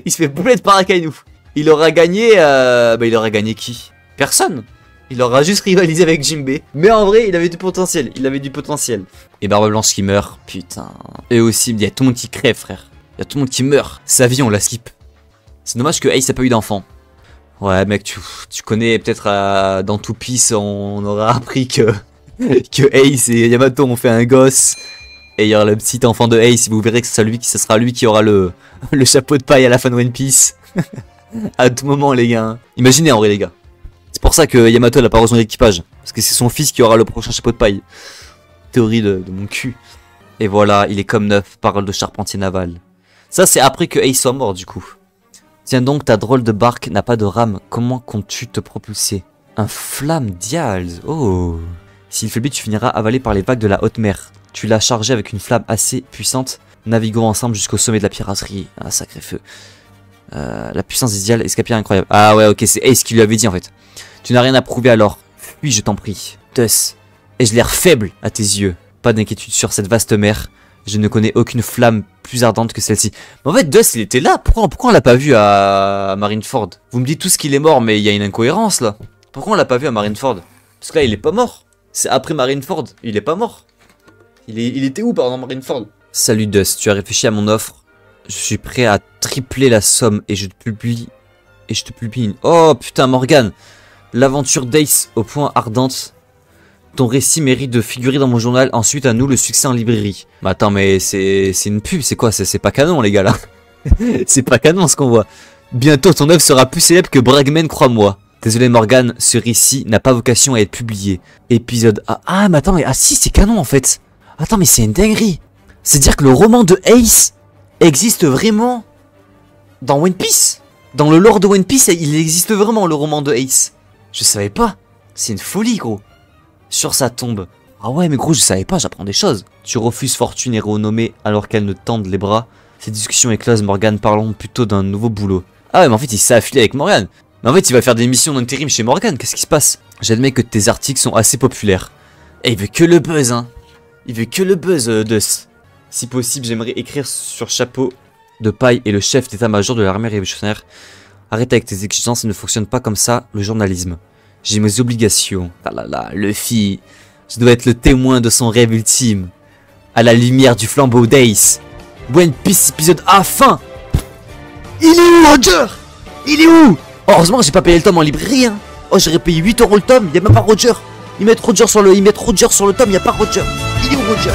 Il se fait boulette par Akainu. Il aura gagné... il aura gagné qui? Personne. Il aura juste rivalisé avec Jinbe. Mais en vrai, il avait du potentiel. Et Barbe Blanche qui meurt. Putain. Et aussi, il y a tout le monde qui crève, frère. Il y a tout le monde qui meurt. Sa vie, on la skip. C'est dommage que Ace n'a pas eu d'enfant. Ouais, mec, tu connais peut-être dans Two Piece, on aura appris que Ace et Yamato ont fait un gosse. Et il y aura le petit enfant de Ace, vous verrez que ce sera lui qui aura le chapeau de paille à la fin de One Piece. À tout moment, les gars. Imaginez en vrai, les gars. C'est pour ça que Yamato n'a pas rejoint l'équipage. Parce que c'est son fils qui aura le prochain chapeau de paille. Théorie de mon cul. Et voilà, il est comme neuf, parole de charpentier naval. Ça, c'est après que Ace soit mort, du coup. Tiens donc, ta drôle de barque n'a pas de rame. Comment comptes-tu te propulser? Un flamme dials. Oh. S'il faiblit, tu finiras avalé par les vagues de la haute mer. Tu l'as chargé avec une flamme assez puissante. Naviguons ensemble jusqu'au sommet de la piraterie. Ah, sacré feu. La puissance des dials, escapier incroyable. Ah ouais, ok, c'est Ace qui lui avait dit en fait. Tu n'as rien à prouver alors. Fuis, je t'en prie. Thus, ai-je l'air faible à tes yeux? Pas d'inquiétude sur cette vaste mer. Je ne connais aucune flamme plus ardente que celle-ci. Mais en fait, Dust, il était là. Pourquoi on l'a pas vu à Marineford? Vous me dites tous qu'il est mort, mais il y a une incohérence là. Pourquoi on l'a pas vu à Marineford? Parce que là, il est pas mort. C'est après Marineford. Il est pas mort. Il était où, pardon, Marineford? Salut Dust, tu as réfléchi à mon offre. Je suis prêt à tripler la somme et je te publie une... Oh putain, Morgan. L'aventure d'Ace au point ardente. Ton récit mérite de figurer dans mon journal. Ensuite, à nous, le succès en librairie. Mais attends, mais c'est une pub, c'est quoi? C'est pas canon, les gars, là. C'est pas canon, ce qu'on voit. Bientôt, ton œuvre sera plus célèbre que Bragman, crois-moi. Désolé, Morgan, ce récit n'a pas vocation à être publié. Épisode A. Ah, mais attends, mais ah si, c'est canon, en fait. Attends, mais c'est une dinguerie. C'est-à-dire que le roman de Ace existe vraiment dans One Piece. Dans le lore de One Piece, il existe vraiment, le roman de Ace. Je savais pas. C'est une folie, gros. Sur sa tombe. Ah ouais, mais gros, je savais pas, j'apprends des choses. Tu refuses fortune et renommée alors qu'elle ne tendent les bras. Cette discussion est close, Morgan, parlons plutôt d'un nouveau boulot. Ah ouais, mais en fait, il s'est affilié avec Morgan. Mais en fait, il va faire des missions d'intérim chez Morgan, qu'est-ce qui se passe? J'admets que tes articles sont assez populaires. Et il veut que le buzz, hein. Il veut que le buzz, Dust. Si possible, j'aimerais écrire sur chapeau de paille et le chef d'état-major de l'armée révolutionnaire. Arrête avec tes exigences, ça ne fonctionne pas comme ça, le journalisme. J'ai mes obligations. Ah là là, Luffy. Je dois être le témoin de son rêve ultime. À la lumière du flambeau d'Ace. One Piece épisode A, fin. Il est où, Roger? Il est où? Oh, heureusement que j'ai pas payé le tome en librairie, hein. Oh, j'aurais payé 8 € le tome, y'a même pas Roger. Ils mettent Roger sur le tome, y'a pas Roger. Il est où, Roger?